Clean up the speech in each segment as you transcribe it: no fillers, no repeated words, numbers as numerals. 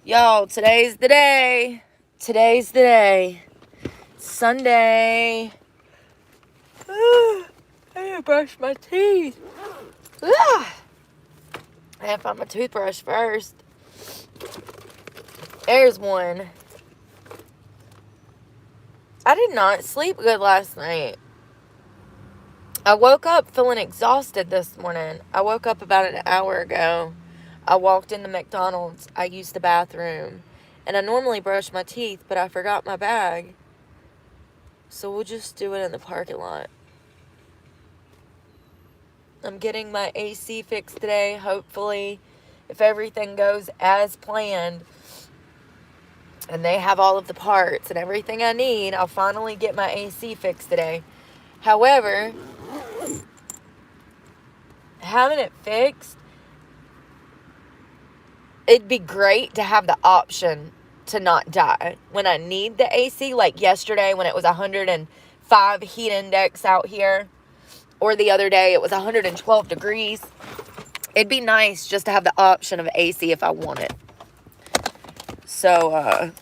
Y'all, today's the day. Today's the day. Sunday. I need to brush my teeth. I have to find my toothbrush first. There's one. I did not sleep good last night. I woke up feeling exhausted this morning. I woke up about an hour ago. I walked into McDonald's. I used the bathroom. And I normally brush my teeth, but I forgot my bag. So we'll just do it in the parking lot. I'm getting my AC fixed today, hopefully. If everything goes as planned and they have all of the parts and everything I need, I'll finally get my AC fixed today. However, having it fixed, it'd be great to have the option to not die when I need the AC, like yesterday when it was 105 heat index out here, or the other day it was 112 degrees. It'd be nice just to have the option of AC if I want it. So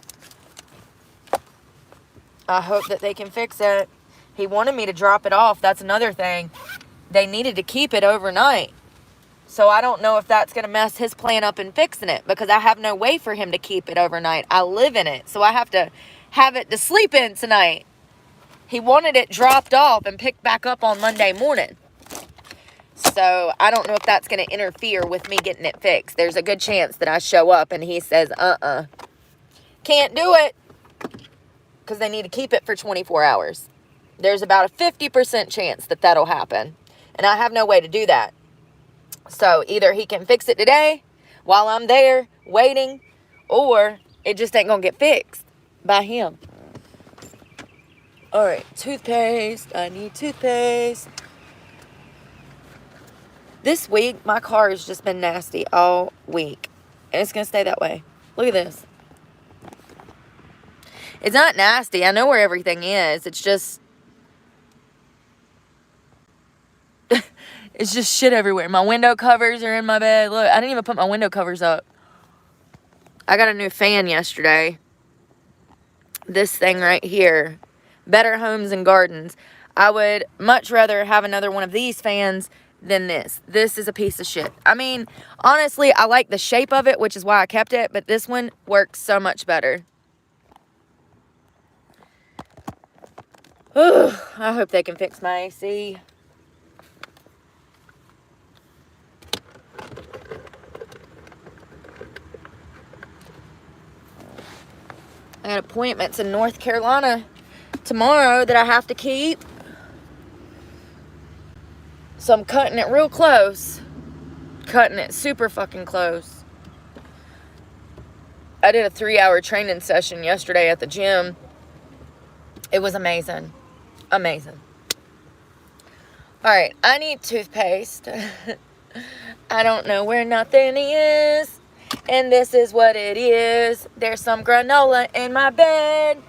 I hope that they can fix it. He wanted me to drop it off. That's another thing. They needed to keep it overnight. So I don't know if that's going to mess his plan up in fixing it, because I have no way for him to keep it overnight. I live in it, so I have to have it to sleep in tonight. He wanted it dropped off and picked back up on Monday morning. So I don't know if that's going to interfere with me getting it fixed. There's a good chance that I show up and he says, can't do it, because they need to keep it for 24 hours. There's about a 50% chance that that'll happen, and I have no way to do that. So either he can fix it today while I'm there waiting, or it just ain't going to get fixed by him. All right, toothpaste. I need toothpaste. This week, my car has just been nasty all week, and it's going to stay that way. Look at this. It's not nasty. I know where everything is. It's just... it's just shit everywhere. My window covers are in my bed. Look, I didn't even put my window covers up. I got a new fan yesterday. This thing right here. Better Homes and Gardens. I would much rather have another one of these fans than this. This is a piece of shit. I mean, honestly, I like the shape of it, which is why I kept it, but this one works so much better. Ugh, I hope they can fix my AC. I got appointments in North Carolina tomorrow that I have to keep. So I'm cutting it real close. Cutting it super fucking close. I did a 3-hour training session yesterday at the gym. It was amazing. Amazing. Alright, I need toothpaste. I don't know where nothing is. And this is what it is. There's some granola in my bed.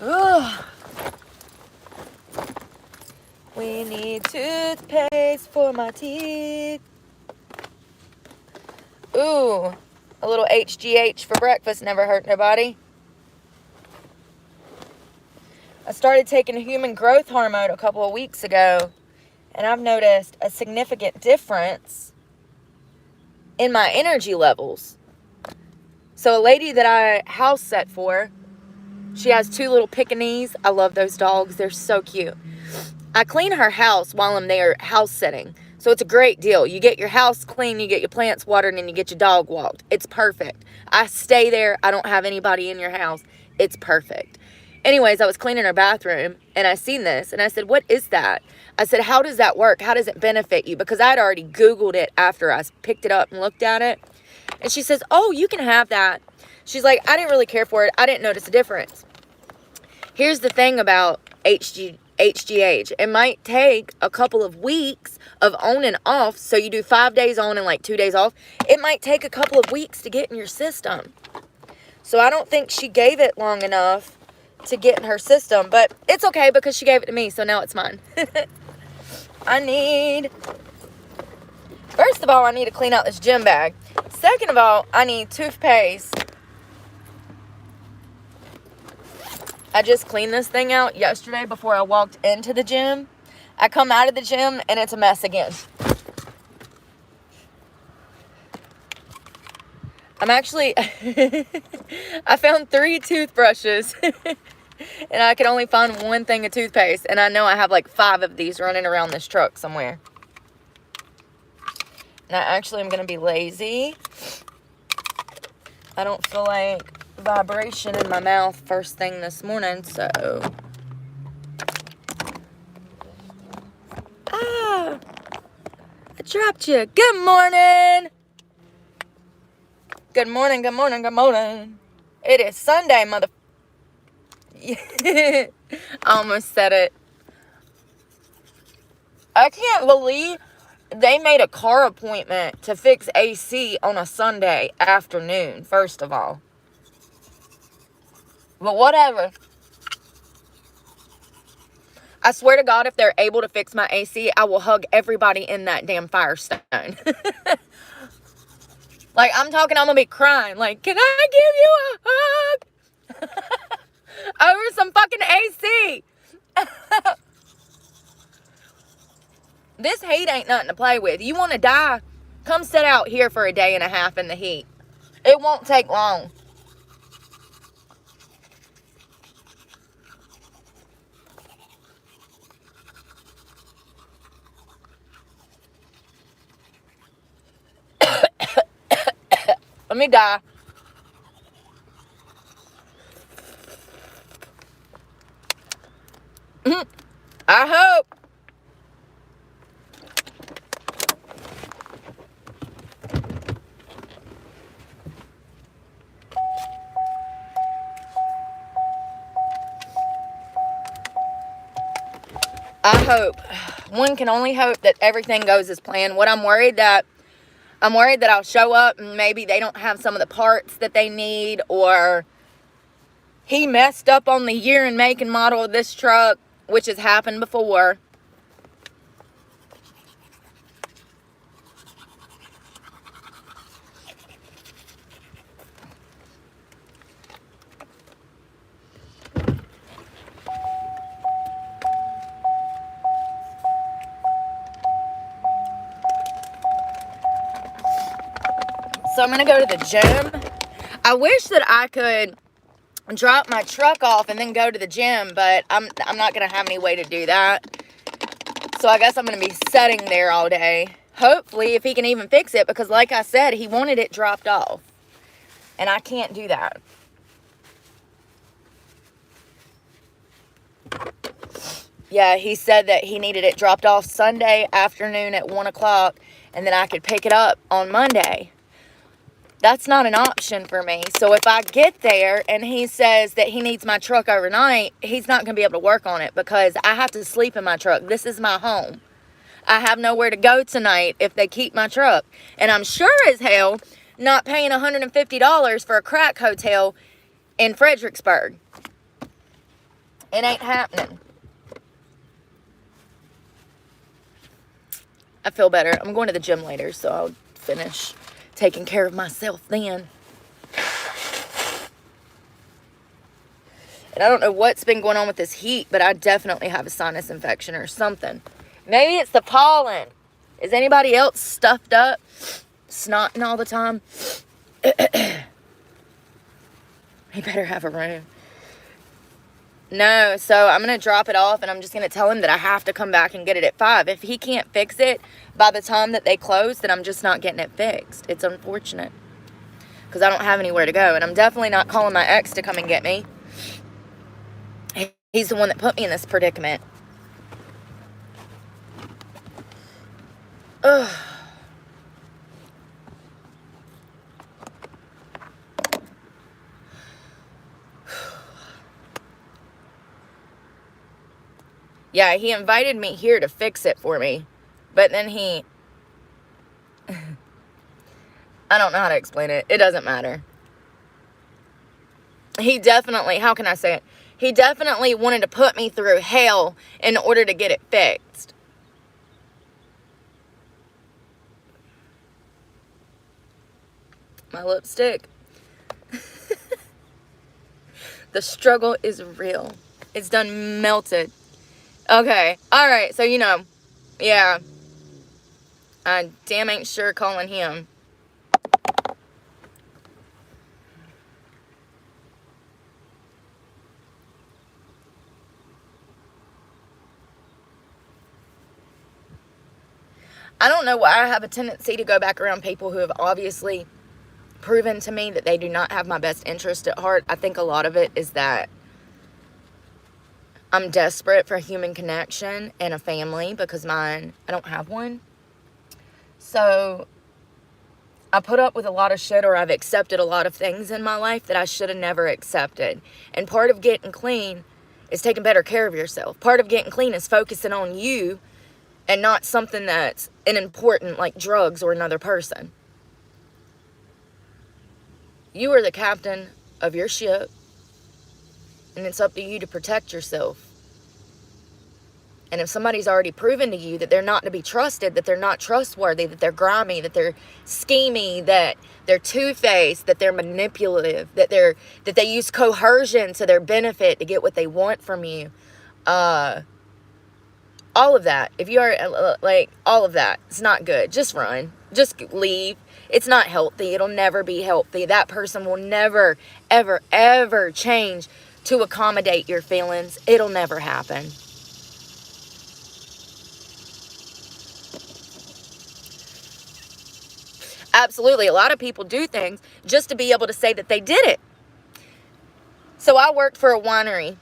Ugh. We need toothpaste for my teeth. Ooh, a little HGH for breakfast never hurt nobody. I started taking human growth hormone a couple of weeks ago, and I've noticed a significant difference in my energy levels. So a lady that I house set for, she has 2 little Pekingese. I love those dogs. They're so cute. I clean her house while I'm there house sitting. So it's a great deal. You get your house clean, you get your plants watered, and you get your dog walked. It's perfect. I stay there. I don't have anybody in your house. It's perfect. Anyways, I was cleaning her bathroom, and I seen this, and I said, what is that? I said, how does that work? How does it benefit you? Because I'd already Googled it after I picked it up and looked at it. And she says, oh, you can have that. She's like, I didn't really care for it. I didn't notice a difference. Here's the thing about HGH. It might take a couple of weeks of on and off. So you do 5 days on and like 2 days off. It might take a couple of weeks to get in your system. So I don't think she gave it long enough to get in her system. But it's okay because she gave it to me. So now it's mine. I need First of all, I need to clean out this gym bag. Second of all, I need toothpaste. I just cleaned this thing out yesterday before I walked into the gym. I come out of the gym and it's a mess again. I'm actually, I found 3 toothbrushes and I could only find 1 thing of toothpaste. And I know I have like 5 of these running around this truck somewhere. And I actually am going to be lazy. I don't feel like vibration in my mouth first thing this morning, so. Ah, I dropped you. Good morning. Good morning, good morning, good morning. It is Sunday, mother. I almost said it. I can't believe they made a car appointment to fix AC on a Sunday afternoon, first of all. But whatever. I swear to God, if they're able to fix my AC, I will hug everybody in that damn Firestone. Like, I'm talking, I'm going to be crying. Like, can I give you a hug? Over some fucking AC. This heat ain't nothing to play with. You want to die? Come sit out here for a day and a half in the heat. It won't take long. Let me die. I hope. I hope. One can only hope that everything goes as planned. What I'm worried that I'll show up and maybe they don't have some of the parts that they need, or he messed up on the year and make and model of this truck, which has happened before. So I'm going to go to the gym. I wish that I could drop my truck off and then go to the gym, but I'm not going to have any way to do that. So I guess I'm going to be sitting there all day. Hopefully, if he can even fix it, because like I said, he wanted it dropped off. And I can't do that. Yeah, he said that he needed it dropped off Sunday afternoon at 1 o'clock, and then I could pick it up on Monday. That's not an option for me. So if I get there and he says that he needs my truck overnight, he's not going to be able to work on it because I have to sleep in my truck. This is my home. I have nowhere to go tonight if they keep my truck. And I'm sure as hell not paying $150 for a crack hotel in Fredericksburg. It ain't happening. I feel better. I'm going to the gym later, so I'll finish taking care of myself then. And I don't know what's been going on with this heat, but I definitely have a sinus infection or something. Maybe it's the pollen. Is anybody else stuffed up, snotting all the time? He better have a room. No, so I'm going to drop it off and I'm just going to tell him that I have to come back and get it at 5. If he can't fix it by the time that they close, then I'm just not getting it fixed. It's unfortunate because I don't have anywhere to go. And I'm definitely not calling my ex to come and get me. He's the one that put me in this predicament. Ugh. Yeah, he invited me here to fix it for me. But then he... I don't know how to explain it. It doesn't matter. He definitely... How can I say it? He definitely wanted to put me through hell in order to get it fixed. my lipstick. The struggle is real. It's done melted. Okay. Alright, so yeah. I damn ain't sure calling him. I don't know why I have a tendency to go back around people who have obviously proven to me that they do not have my best interest at heart. I think a lot of it is that I'm desperate for human connection and a family because I don't have one. So I put up with a lot of shit, or I've accepted a lot of things in my life that I should have never accepted. And part of getting clean is taking better care of yourself. Part of getting clean is focusing on you and not something that's important like drugs or another person. You are the captain of your ship, and it's up to you to protect yourself. And if somebody's already proven to you that they're not to be trusted, that they're not trustworthy, that they're grimy, that they're schemy, that they're two-faced, that they're manipulative, that they use coercion to their benefit to get what they want from you, all of that, if you are all of that, it's not good. Just run. Just leave. It's not healthy. It'll never be healthy. That person will never, ever, ever change to accommodate your feelings. It'll never happen. Absolutely. A lot of people do things just to be able to say that they did it. So I worked for a winery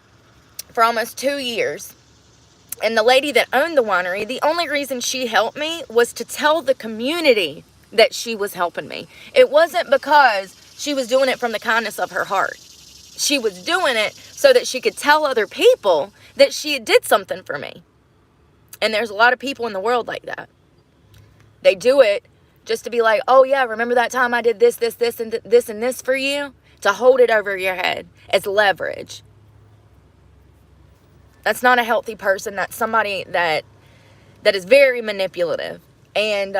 for almost 2 years. And the lady that owned the winery, the only reason she helped me was to tell the community that she was helping me. It wasn't because she was doing it from the kindness of her heart. She was doing it so that she could tell other people that she did something for me. And there's a lot of people in the world like that. They do it just to be like, oh yeah, remember that time I did this, and this for you? To hold it over your head as leverage. That's not a healthy person. That's somebody that is very manipulative. And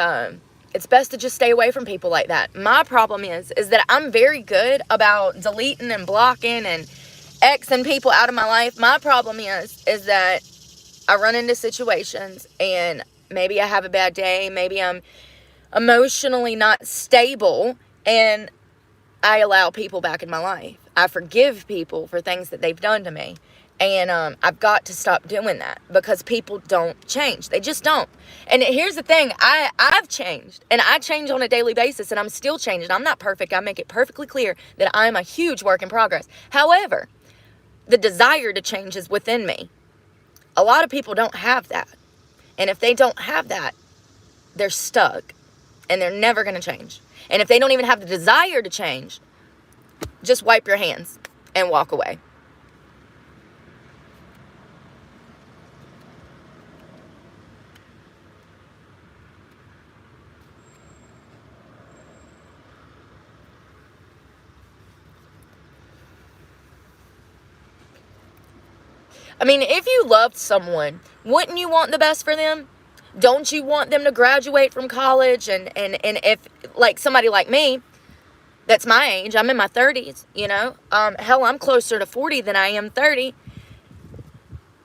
it's best to just stay away from people like that. My problem is that I'm very good about deleting and blocking and Xing people out of my life. My problem is that I run into situations and maybe I have a bad day. Maybe I'm emotionally not stable, and I allow people back in my life. I forgive people for things that they've done to me. And I've got to stop doing that because people don't change. They just don't. And here's the thing. I've changed. And I change on a daily basis. And I'm still changing. I'm not perfect. I make it perfectly clear that I'm a huge work in progress. However, the desire to change is within me. A lot of people don't have that. And if they don't have that, they're stuck. And they're never going to change. And if they don't even have the desire to change, just wipe your hands and walk away. I mean, if you loved someone, wouldn't you want the best for them? Don't you want them to graduate from college? And if, like, somebody like me, that's my age, I'm in my 30s, hell, I'm closer to 40 than I am 30.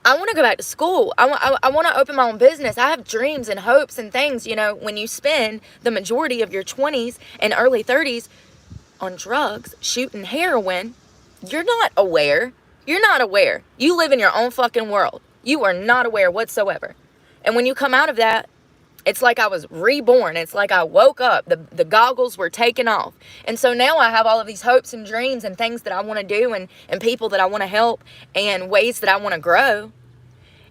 I want to go back to school. I want to open my own business. I have dreams and hopes and things. When you spend the majority of your 20s and early 30s on drugs, shooting heroin, you're not aware. You're not aware. You live in your own fucking world. You are not aware whatsoever. And when you come out of that, it's like I was reborn. It's like I woke up. The goggles were taken off. And so now I have all of these hopes and dreams and things that I want to do and people that I want to help and ways that I want to grow.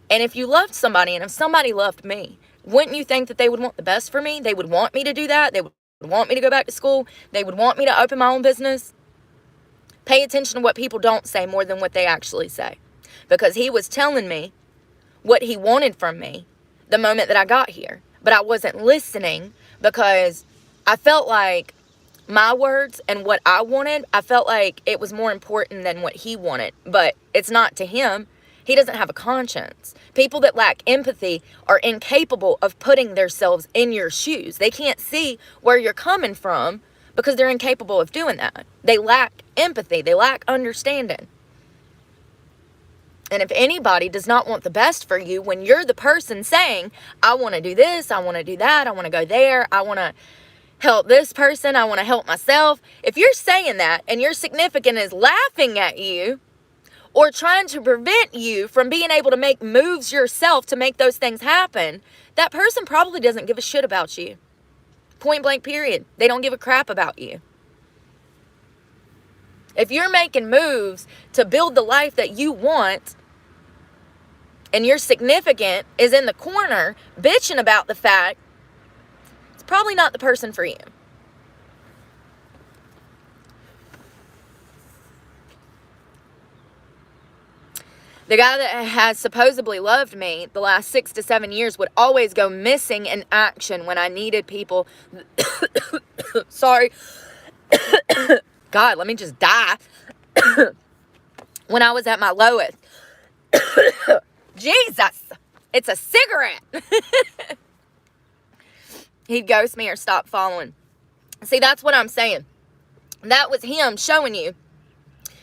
And if you loved somebody and if somebody loved me, wouldn't you think that they would want the best for me? They would want me to do that. They would want me to go back to school. They would want me to open my own business. Pay attention to what people don't say more than what they actually say. Because he was telling me what he wanted from me the moment that I got here. But I wasn't listening because I felt like my words and what I wanted, I felt like it was more important than what he wanted. But it's not to him. He doesn't have a conscience. People that lack empathy are incapable of putting themselves in your shoes. They can't see where you're coming from because they're incapable of doing that. They lack empathy. They lack understanding. And if anybody does not want the best for you, when you're the person saying, I want to do this, I want to do that, I want to go there, I want to help this person, I want to help myself. If you're saying that and your significant is laughing at you or trying to prevent you from being able to make moves yourself to make those things happen, that person probably doesn't give a shit about you. Point blank period. They don't give a crap about you. If you're making moves to build the life that you want and your significant is in the corner bitching about the fact, it's probably not the person for you. The guy that has supposedly loved me the last 6 to 7 years would always go missing in action when I needed people. Sorry. God, let me just die. When I was at my lowest. Jesus, it's a cigarette. He'd ghost me or stop following. See, that's what I'm saying. That was him showing you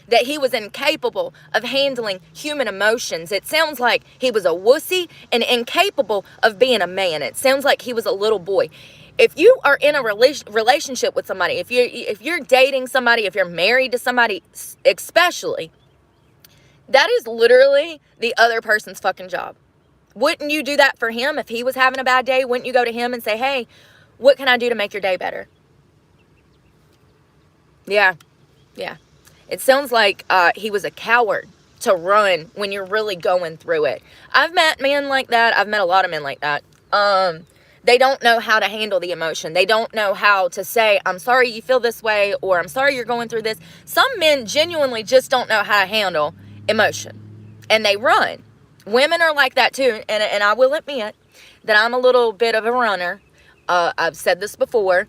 that he was incapable of handling human emotions. It sounds like he was a wussy and incapable of being a man. It sounds like he was a little boy. If you are in a relationship with somebody, if you're dating somebody, if you're married to somebody, especially, that is literally the other person's fucking job. Wouldn't you do that for him if he was having a bad day? Wouldn't you go to him and say, hey, what can I do to make your day better? Yeah. It sounds like he was a coward to run when you're really going through it. I've met men like that. I've met a lot of men like that. They don't know how to handle the emotion. They don't know how to say, I'm sorry you feel this way, or I'm sorry you're going through this. Some men genuinely just don't know how to handle emotion, and they run. Women are like that too, and I will admit that I'm a little bit of a runner. I've said this before,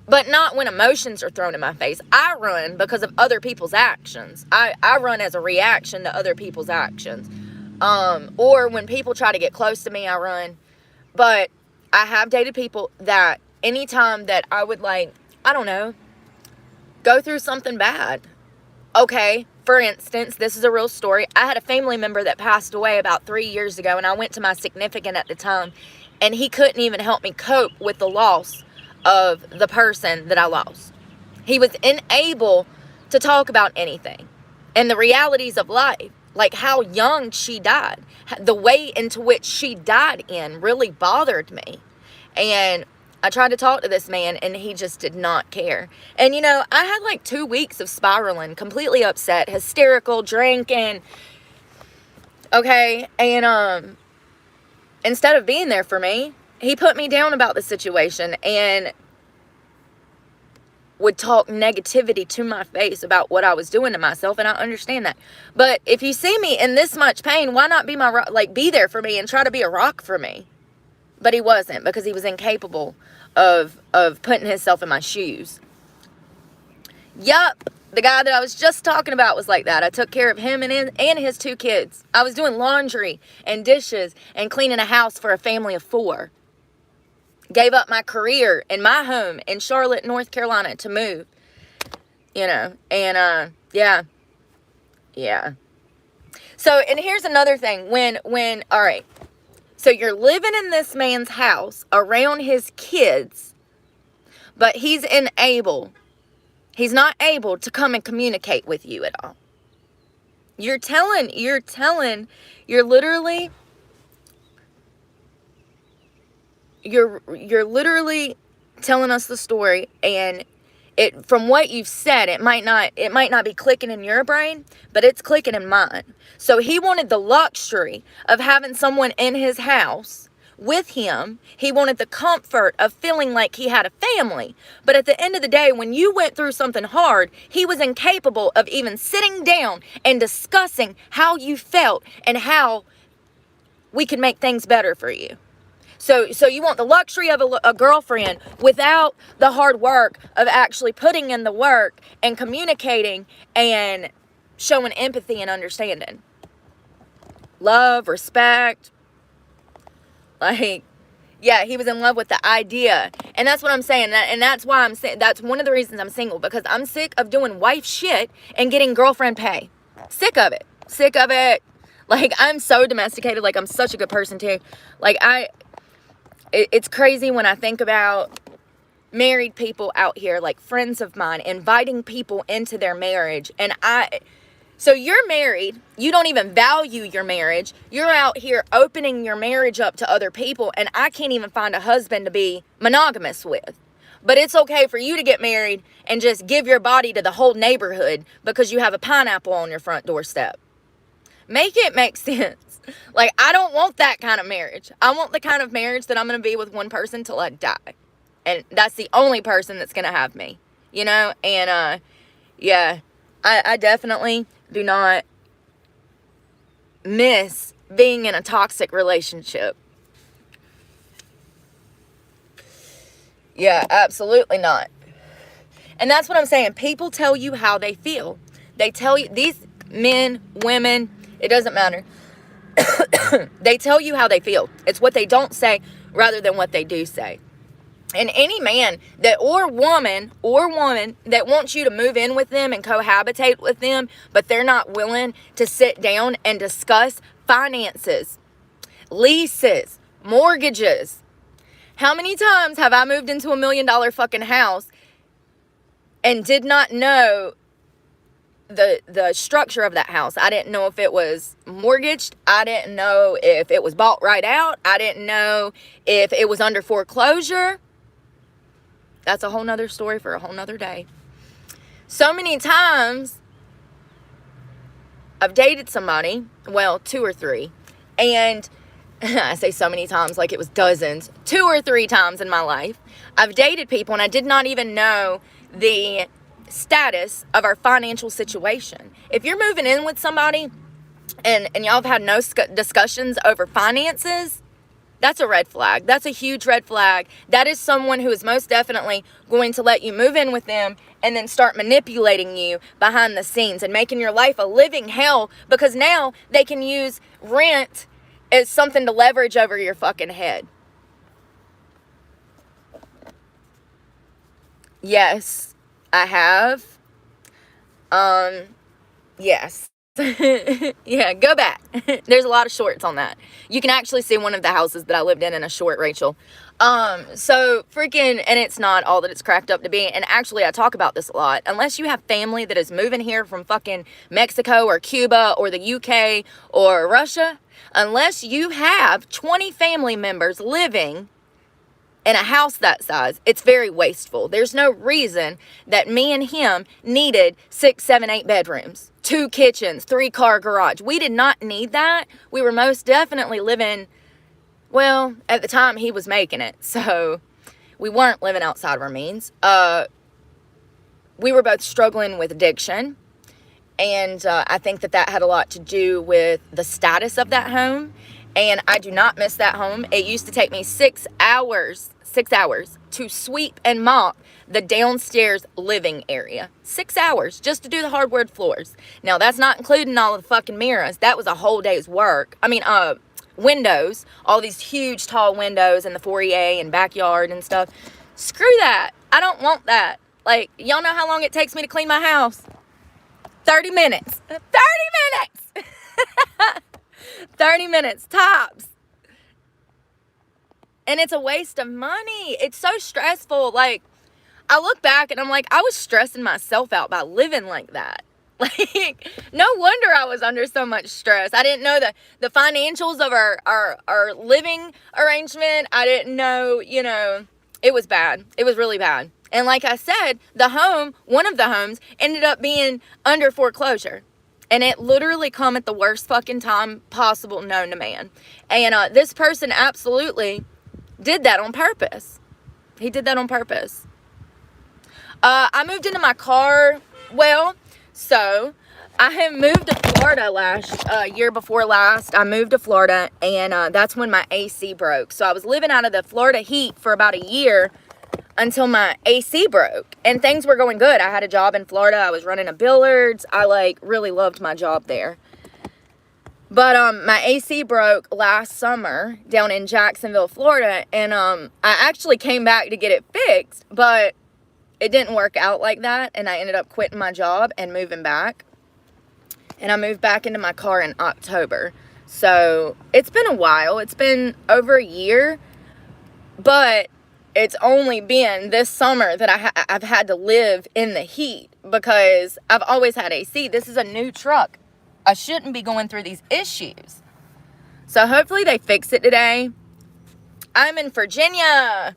but not when emotions are thrown in my face. I run because of other people's actions. I run as a reaction to other people's actions. Or when people try to get close to me, I run. But I have dated people that anytime that I would, like, I don't know, go through something bad. Okay, for instance, this is a real story. I had a family member that passed away about 3 years ago, and I went to my significant at the time, and he couldn't even help me cope with the loss of the person that I lost. He was unable to talk about anything and the realities of life, like how young she died. The way into which she died in really bothered me. And I tried to talk to this man, and he just did not care. And, you know, I had like 2 weeks of spiraling, completely upset, hysterical, drinking. Okay, and instead of being there for me, he put me down about the situation and would talk negativity to my face about what I was doing to myself, and I understand that. But if you see me in this much pain, why not be there for me and try to be a rock for me? But he wasn't, because he was incapable of putting himself in my shoes. Yup, the guy that I was just talking about was like that. I took care of him and his 2 kids. I was doing laundry and dishes and cleaning a house for a family of 4. Gave up my career and my home in Charlotte, North Carolina to move. You know, and yeah. So, and here's another thing. When all right. So you're living in this man's house around his kids, but he's not able to come and communicate with you at all. You're literally telling us the story, and it, from what you've said, it might not be clicking in your brain, but it's clicking in mine. So he wanted the luxury of having someone in his house with him. He wanted the comfort of feeling like he had a family. But at the end of the day, when you went through something hard, he was incapable of even sitting down and discussing how you felt and how we could make things better for you. So you want the luxury of a girlfriend without the hard work of actually putting in the work and communicating and showing empathy and understanding. Love, respect. Like, Yeah, he was in love with the idea. And that's what I'm saying. And that's why I'm saying, that's one of the reasons I'm single. Because I'm sick of doing wife shit and getting girlfriend pay. Sick of it. Sick of it. Like, I'm so domesticated. Like, I'm such a good person, too. Like, it's crazy when I think about married people out here, like friends of mine, inviting people into their marriage. And so you're married, you don't even value your marriage. You're out here opening your marriage up to other people, and I can't even find a husband to be monogamous with. But it's okay for you to get married and just give your body to the whole neighborhood because you have a pineapple on your front doorstep. Make it make sense. Like, I don't want that kind of marriage. I want the kind of marriage that I'm going to be with one person till I die. And that's the only person that's going to have me, you know? And, yeah, I definitely do not miss being in a toxic relationship. Yeah, absolutely not. And that's what I'm saying. People tell you how they feel. They tell you, these men, women, it doesn't matter. They tell you how they feel. It's what they don't say rather than what they do say. And any man that or woman that wants you to move in with them and cohabitate with them, but they're not willing to sit down and discuss finances, leases, mortgages. How many times have I moved into $1 million fucking house and did not know the structure of that house? I didn't know if it was mortgaged. I didn't know if it was bought right out. I didn't know if it was under foreclosure. That's a whole nother story for a whole nother day. So many times I've dated somebody, well, 2 or 3, and I say so many times like it was dozens, 2 or 3 times in my life. I've dated people and I did not even know the status of our financial situation. If you're moving in with somebody and y'all have had no discussions over finances, that's a red flag. That's a huge red flag. That is someone who is most definitely going to let you move in with them and then start manipulating you behind the scenes and making your life a living hell because now they can use rent as something to leverage over your fucking head. Yes, I have. Yes. Yeah, go back. There's a lot of shorts on that. You can actually see one of the houses that I lived in a short, Rachel. So freaking, and it's not all that it's cracked up to be. And actually, I talk about this a lot. Unless you have family that is moving here from fucking Mexico or Cuba or the UK or Russia, unless you have 20 family members living in a house that size, it's very wasteful. There's no reason that me and him needed 6, 7, 8 bedrooms, 2 kitchens, 3-car garage. We did not need that. We were most definitely living, well, at the time he was making it, so we weren't living outside of our means. We were both struggling with addiction, and I think that had a lot to do with the status of that home, and I do not miss that home. It used to take me 6 hours to sweep and mop the downstairs living area. 6 hours just to do the hardwood floors. Now, that's not including all of the fucking mirrors. That was a whole day's work. I mean, windows, all these huge tall windows in the foyer and backyard and stuff. Screw that. I don't want that. Like, y'all know how long it takes me to clean my house? 30 minutes. 30 minutes! 30 minutes, tops. And it's a waste of money. It's so stressful. Like, I look back and I'm like, I was stressing myself out by living like that. Like, no wonder I was under so much stress. I didn't know the financials of our living arrangement. I didn't know, it was bad. It was really bad. And like I said, one of the homes ended up being under foreclosure. And it literally come at the worst fucking time possible known to man. And this person absolutely did that on purpose. He did that on purpose. I moved into my car. Well, so I had moved to Florida year before last. I moved to Florida, and that's when my AC broke. So I was living out of the Florida heat for about a year until my AC broke. And things were going good. I had a job in Florida. I was running a Billards. I really loved my job there. But my AC broke last summer down in Jacksonville, Florida, and I actually came back to get it fixed, but it didn't work out like that, and I ended up quitting my job and moving back. And I moved back into my car in October. So it's been a while. It's been over a year, but it's only been this summer that I've had to live in the heat because I've always had AC. This is a new truck. I shouldn't be going through these issues. So hopefully they fix it today. I'm in Virginia.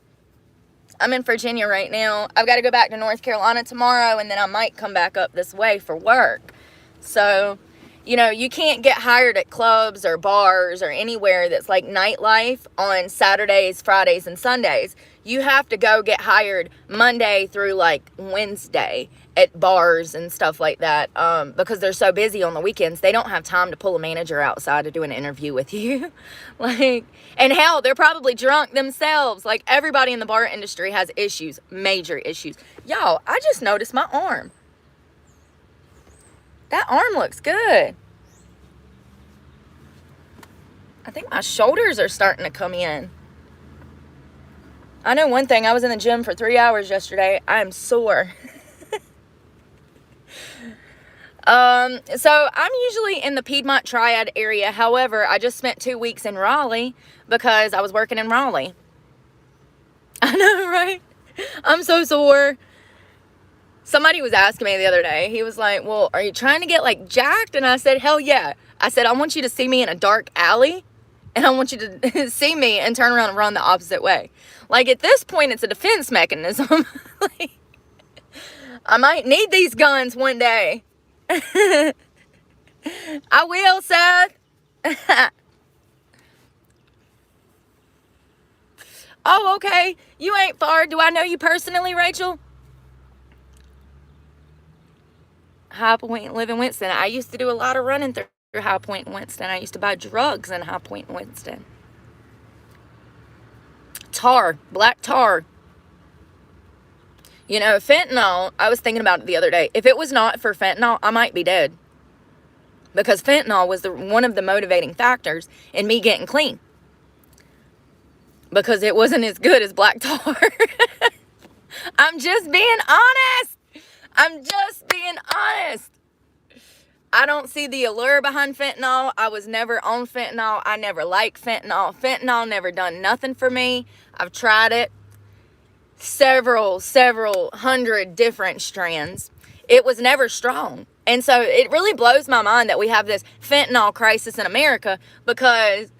I'm in Virginia right now. I've got to go back to North Carolina tomorrow, and then I might come back up this way for work. So, you know, you can't get hired at clubs or bars or anywhere that's like nightlife on Saturdays, Fridays, and Sundays. You have to go get hired Monday through like Wednesday at bars and stuff like that, because they're so busy on the weekends. They don't have time to pull a manager outside to do an interview with you. Like, and hell, they're probably drunk themselves. Like, everybody in the bar industry has issues, major issues. Y'all, I just noticed my arm. That arm looks good. I think my shoulders are starting to come in. I know one thing. I was in the gym for 3 hours yesterday. I am sore. So I'm usually in the Piedmont Triad area. However, I just spent 2 weeks in Raleigh because I was working in Raleigh. I know, right? I'm so sore. Somebody was asking me the other day. He was like, well, are you trying to get like jacked? And I said, hell yeah. I said, I want you to see me in a dark alley, and I want you to see me and turn around and run the opposite way. Like, at this point, it's a defense mechanism. Like, I might need these guns one day. I will, Seth. Oh, okay. You ain't far. Do I know you personally, Rachel? High Point, live in Winston. I used to do a lot of running through High Point in Winston. I used to buy drugs in High Point in Winston. Tar, black tar. You know, fentanyl, I was thinking about it the other day. If it was not for fentanyl, I might be dead. Because fentanyl was one of the motivating factors in me getting clean. Because it wasn't as good as black tar. I'm just being honest. I'm just being honest. I don't see the allure behind fentanyl. I was never on fentanyl. I never liked fentanyl. Fentanyl never done nothing for me. I've tried it. Several hundred different strands. It was never strong. And so it really blows my mind that we have this fentanyl crisis in America, because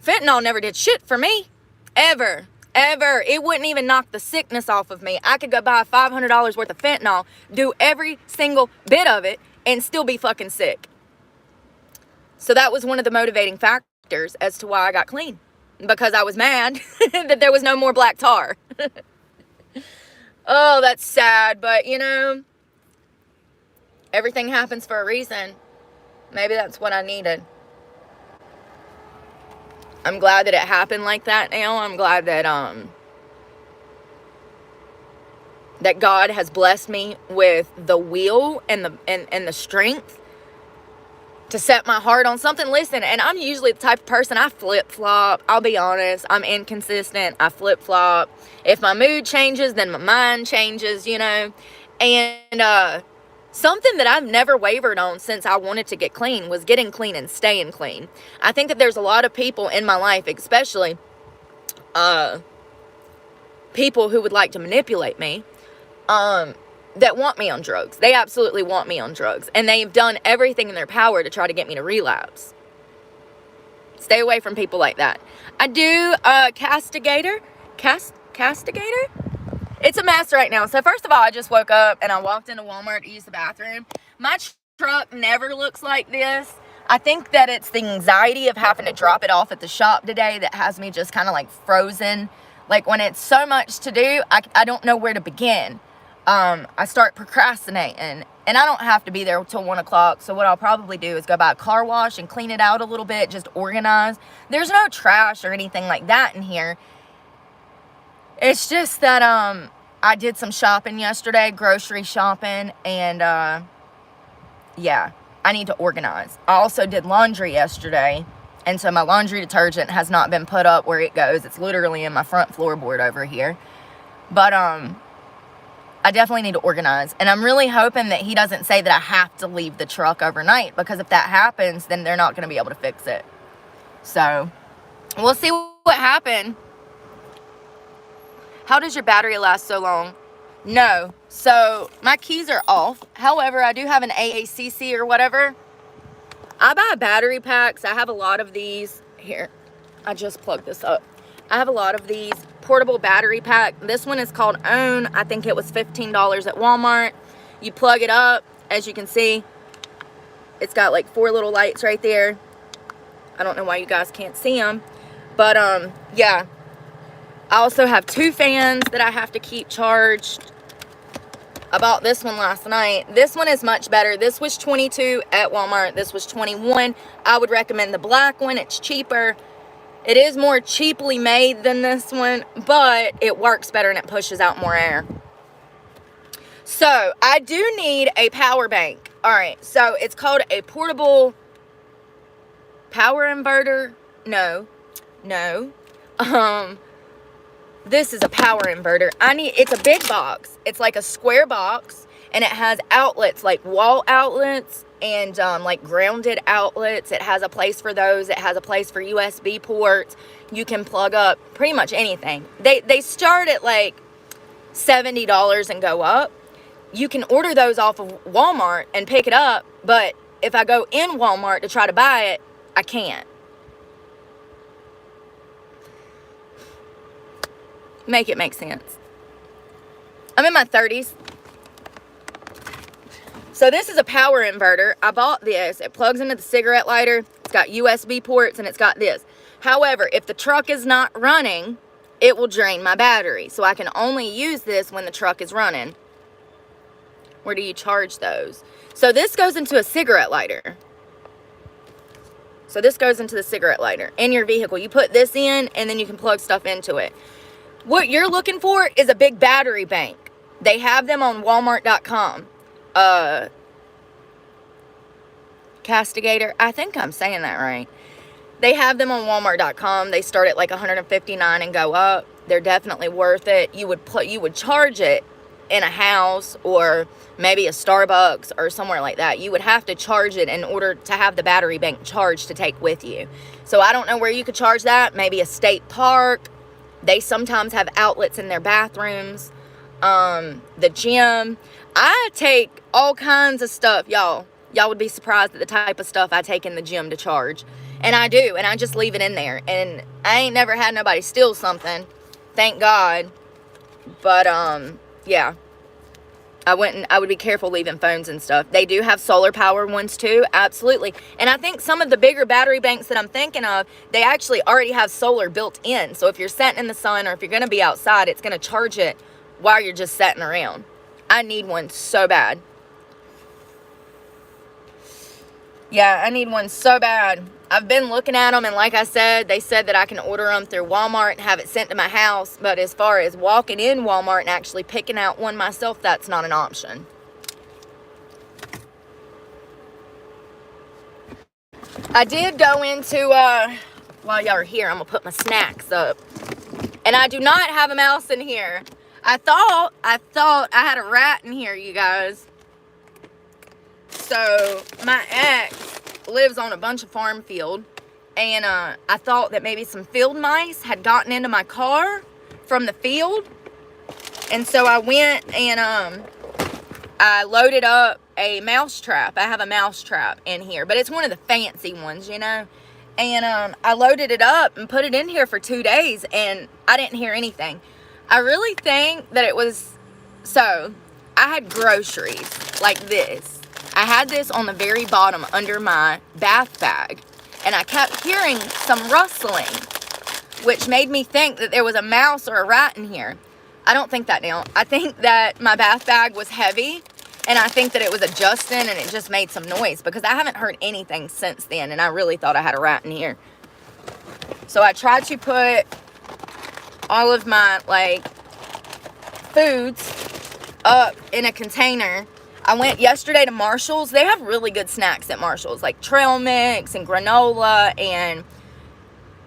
fentanyl never did shit for me. Ever. It wouldn't even knock the sickness off of me. I could go buy $500 worth of fentanyl, do every single bit of it, and still be fucking sick. So that was one of the motivating factors as to why I got clean. Because I was mad that there was no more black tar. Oh, that's sad. But, you know, everything happens for a reason. Maybe that's what I needed. I'm glad that it happened like that now. I'm glad that that God has blessed me with the will and the strength to set my heart on something. Listen, and I'm usually the type of person, I flip-flop. I'll be honest. I'm inconsistent. I flip-flop. If my mood changes, then my mind changes, you know. And something that I've never wavered on since I wanted to get clean was getting clean and staying clean. I think that there's a lot of people in my life, especially people who would like to manipulate me, that want me on drugs. They absolutely want me on drugs. And they've done everything in their power to try to get me to relapse. Stay away from people like that. I do Castigator. Castigator? It's a mess right now. So first of all, I just woke up and I walked into Walmart to use the bathroom. My truck never looks like this. I think that it's the anxiety of having to drop it off at the shop today that has me just kind of like frozen. Like, when it's so much to do, I don't know where to begin. I start procrastinating, and I don't have to be there till 1 o'clock. So what I'll probably do is go by a car wash and clean it out a little bit, just organize. There's no trash or anything like that in here. It's just that, I did some shopping yesterday, grocery shopping, and, yeah, I need to organize. I also did laundry yesterday, and so my laundry detergent has not been put up where it goes. It's literally in my front floorboard over here. But I definitely need to organize. And I'm really hoping that he doesn't say that I have to leave the truck overnight, because if that happens, then they're not going to be able to fix it. So we'll see what happens. How does your battery last so long? No. So my keys are off. However, I do have an AACC or whatever. I buy battery packs. I have a lot of these. Here, I just plugged this up. I have a lot of these portable battery pack. This one is called Own. I think it was $15 at Walmart. You plug it up. As you can see, it's got like 4 little lights right there. I don't know why you guys can't see them. But yeah. I also have 2 fans that I have to keep charged. I bought this one last night. This one is much better. This was $22 at Walmart. This was $21. I would recommend the black one. It's cheaper. It is more cheaply made than this one, but it works better and it pushes out more air. So I do need a power bank. All right, so it's called a portable power inverter. No. This is a power inverter. It's a big box. It's like a square box, and it has outlets, like wall outlets and like grounded outlets. It has a place for those. It has a place for USB ports. You can plug up pretty much anything. They start at like $70 and go up. You can order those off of Walmart and pick it up, but if I go in Walmart to try to buy it, I can't. Make it make sense. I'm in my 30s. So this is a power inverter. I bought this. It plugs into the cigarette lighter. It's got USB ports and it's got this. However, if the truck is not running, it will drain my battery. So I can only use this when the truck is running. Where do you charge those? So this goes into a cigarette lighter. So this goes into the cigarette lighter in your vehicle. You put this in and then you can plug stuff into it. What you're looking for is a big battery bank. They have them on Walmart.com. Castigator. I think I'm saying that right. They have them on Walmart.com. They start at like $159 and go up. They're definitely worth it. You would charge it in a house or maybe a Starbucks or somewhere like that. You would have to charge it in order to have the battery bank charged to take with you. So I don't know where you could charge that. Maybe a state park. They sometimes have outlets in their bathrooms. The gym. I take all kinds of stuff, y'all. Y'all would be surprised at the type of stuff I take in the gym to charge. And I do. And I just leave it in there. And I ain't never had nobody steal something. Thank God. But, yeah. I would be careful leaving phones and stuff. They do have solar power ones too. Absolutely. And I think some of the bigger battery banks that I'm thinking of, they actually already have solar built in. So if you're sitting in the sun or if you're going to be outside, it's going to charge it while you're just sitting around. I need one so bad. Yeah, I need one so bad. I've been looking at them, and like I said, they said that I can order them through Walmart and have it sent to my house. But as far as walking in Walmart and actually picking out one myself, that's not an option. I did go into, while y'all are here, I'm going to put my snacks up. And I do not have a mouse in here. I thought I had a rat in here, you guys. So, my ex lives on a bunch of farm field, and I thought that maybe some field mice had gotten into my car from the field, and so I went and I loaded up a mouse trap. I have a mouse trap in here, but it's one of the fancy ones, you know, and I loaded it up and put it in here for 2 days, and I didn't hear anything. I really think that it was, so I had groceries like this. I had this on the very bottom under my bath bag, and I kept hearing some rustling, which made me think that there was a mouse or a rat in here. I don't think that now. I think that my bath bag was heavy, and I think that it was adjusting, and it just made some noise, because I haven't heard anything since then, and I really thought I had a rat in here. So I tried to put all of my, like, foods up in a container. I went yesterday to Marshall's. They have really good snacks at Marshall's, like trail mix and granola, and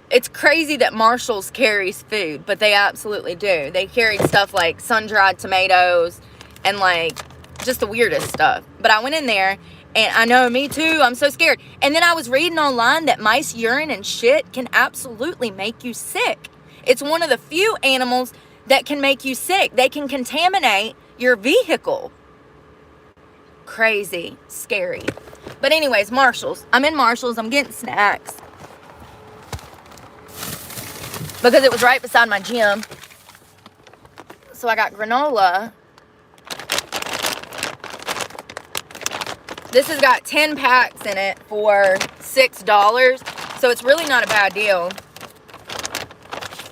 it's crazy that Marshall's carries food, but they absolutely do. They carried stuff like sun-dried tomatoes and like just the weirdest stuff. But I went in there, and I know, me too, I'm so scared. And then I was reading online that mice urine and shit can absolutely make you sick. It's one of the few animals that can make you sick. They can contaminate your vehicle. Crazy, scary. But anyways, Marshall's. I'm in Marshall's. I'm getting snacks because it was right beside my gym. So I got granola. This has got 10 packs in it for $6. So it's really not a bad deal.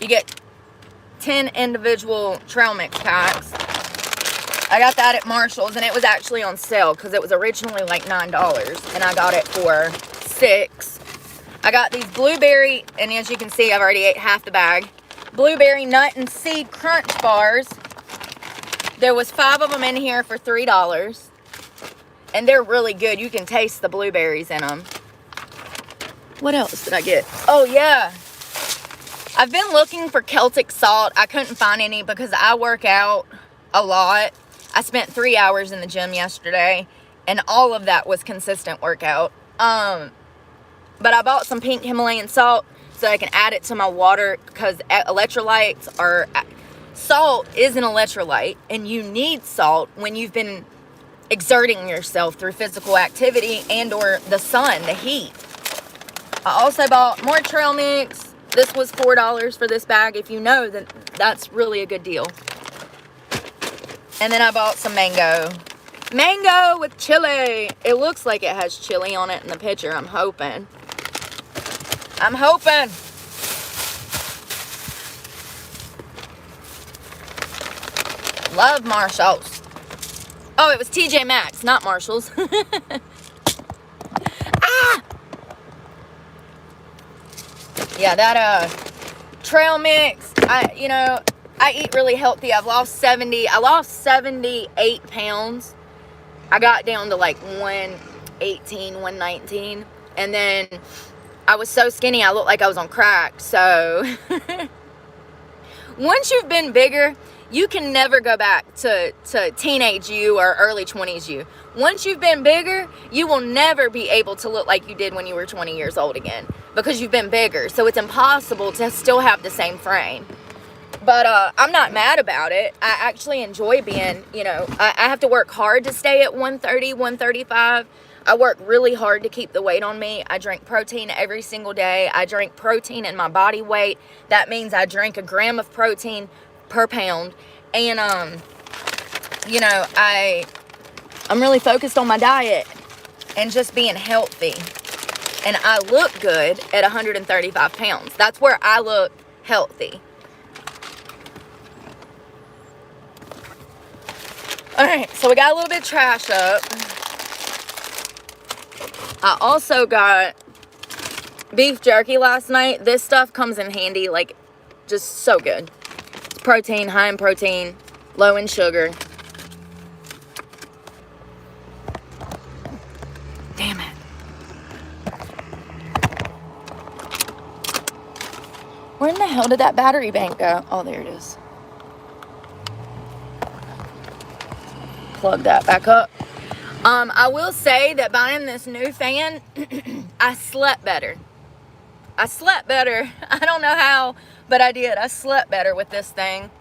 You get 10 individual trail mix packs. I got that at Marshall's, and it was actually on sale because it was originally like $9, and I got it for $6. I got these blueberry, and as you can see, I've already ate half the bag. Blueberry nut and seed crunch bars. There was 5 of them in here for $3, and they're really good. You can taste the blueberries in them. What else did I get? Oh yeah, I've been looking for Celtic salt. I couldn't find any because I work out a lot. I spent 3 hours in the gym yesterday, and all of that was consistent workout. But I bought some pink Himalayan salt so I can add it to my water, because electrolytes are... Salt is an electrolyte, and you need salt when you've been exerting yourself through physical activity and or the sun, the heat. I also bought more trail mix. This was $4 for this bag. If you know, then that's really a good deal. And then I bought some mango. Mango with chili. It looks like it has chili on it in the picture. I'm hoping. I'm hoping. Love Marshall's. Oh, it was TJ Maxx, not Marshall's. Ah! Yeah, that trail mix. I eat really healthy. I lost 78 pounds. I got down to like 118, 119. And then I was so skinny, I looked like I was on crack. So once you've been bigger, you can never go back to teenage you or early 20s you. Once you've been bigger, you will never be able to look like you did when you were 20 years old again, because you've been bigger. So it's impossible to still have the same frame. But I'm not mad about it. I actually enjoy being, I have to work hard to stay at 130, 135. I work really hard to keep the weight on me. I drink protein every single day. I drink protein in my body weight. That means I drink a gram of protein per pound. And, I'm really focused on my diet and just being healthy. And I look good at 135 pounds. That's where I look healthy. Alright, so we got a little bit of trash up. I also got beef jerky last night. This stuff comes in handy, like, just so good. It's protein, high in protein, low in sugar. Damn it. Where in the hell did that battery bank go? Oh, there it is. Plug that back up. I will say that buying this new fan, I slept better. I don't know how, but I did. I slept better with this thing.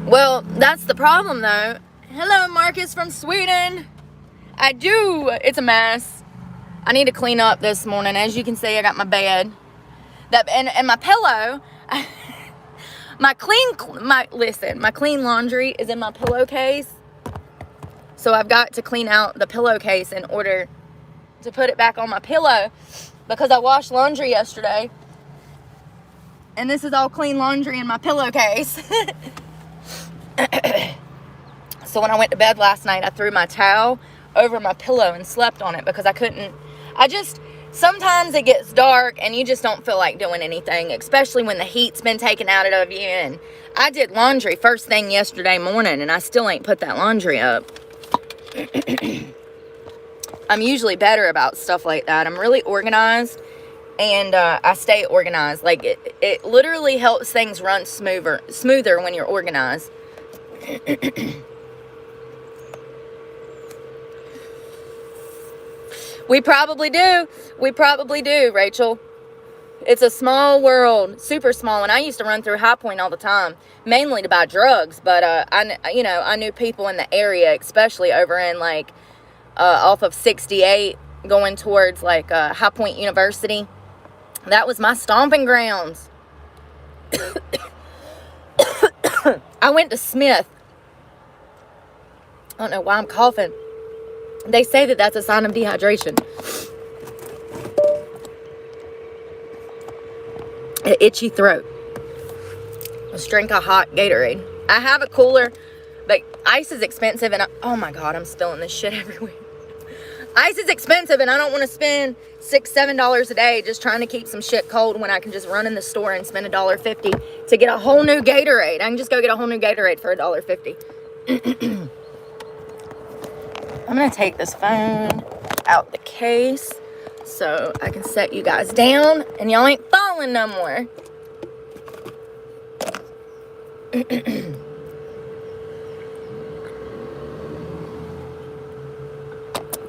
Well, that's the problem though. Hello, Marcus from Sweden. I do. It's a mess. I need to clean up this morning. As you can see, I got my bed. And my pillow. My clean laundry is in my pillowcase. So I've got to clean out the pillowcase in order to put it back on my pillow, because I washed laundry yesterday. And this is all clean laundry in my pillowcase. So when I went to bed last night, I threw my towel over my pillow and slept on it because sometimes it gets dark and you just don't feel like doing anything, especially when the heat's been taken out of you. And I did laundry first thing yesterday morning, and I still ain't put that laundry up. I'm usually better about stuff like that. I'm really organized, and I stay organized. Like, it literally helps things run smoother when you're organized. We probably do, Rachel. It's a small world, super small. And I used to run through High Point all the time, mainly to buy drugs. But I knew people in the area, especially over in like off of 68, going towards like High Point University. That was my stomping grounds. I went to Smith. I don't know why I'm coughing. They say that that's a sign of dehydration. An itchy throat. Let's drink a hot Gatorade. I have a cooler, but ice is expensive, and oh my God, I'm spilling this shit everywhere. Ice is expensive, and I don't want to spend $6-7 a day just trying to keep some shit cold when I can just run in the store and spend $1.50 to get a whole new Gatorade. I can just go get a whole new Gatorade for $1.50. I'm going to take this phone out the case so I can set you guys down and y'all ain't falling no more.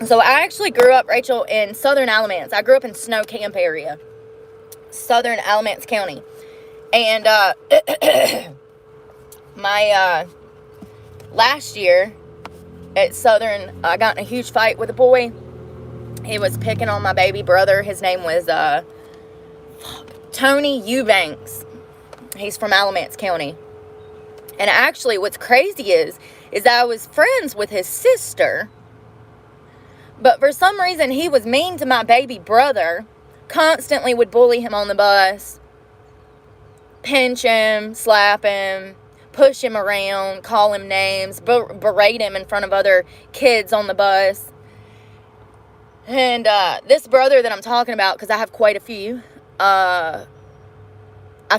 So I actually grew up, Rachel, in southern Alamance. I grew up in Snow Camp area, southern Alamance County. And my last year at Southern, I got in a huge fight with a boy. He was picking on my baby brother. His name was Tony Eubanks. He's from Alamance County. And actually, what's crazy is I was friends with his sister. But for some reason, he was mean to my baby brother. Constantly would bully him on the bus. Pinch him, slap him, push him around, call him names, berate him in front of other kids on the bus. And this brother that I'm talking about, because I have quite a few, I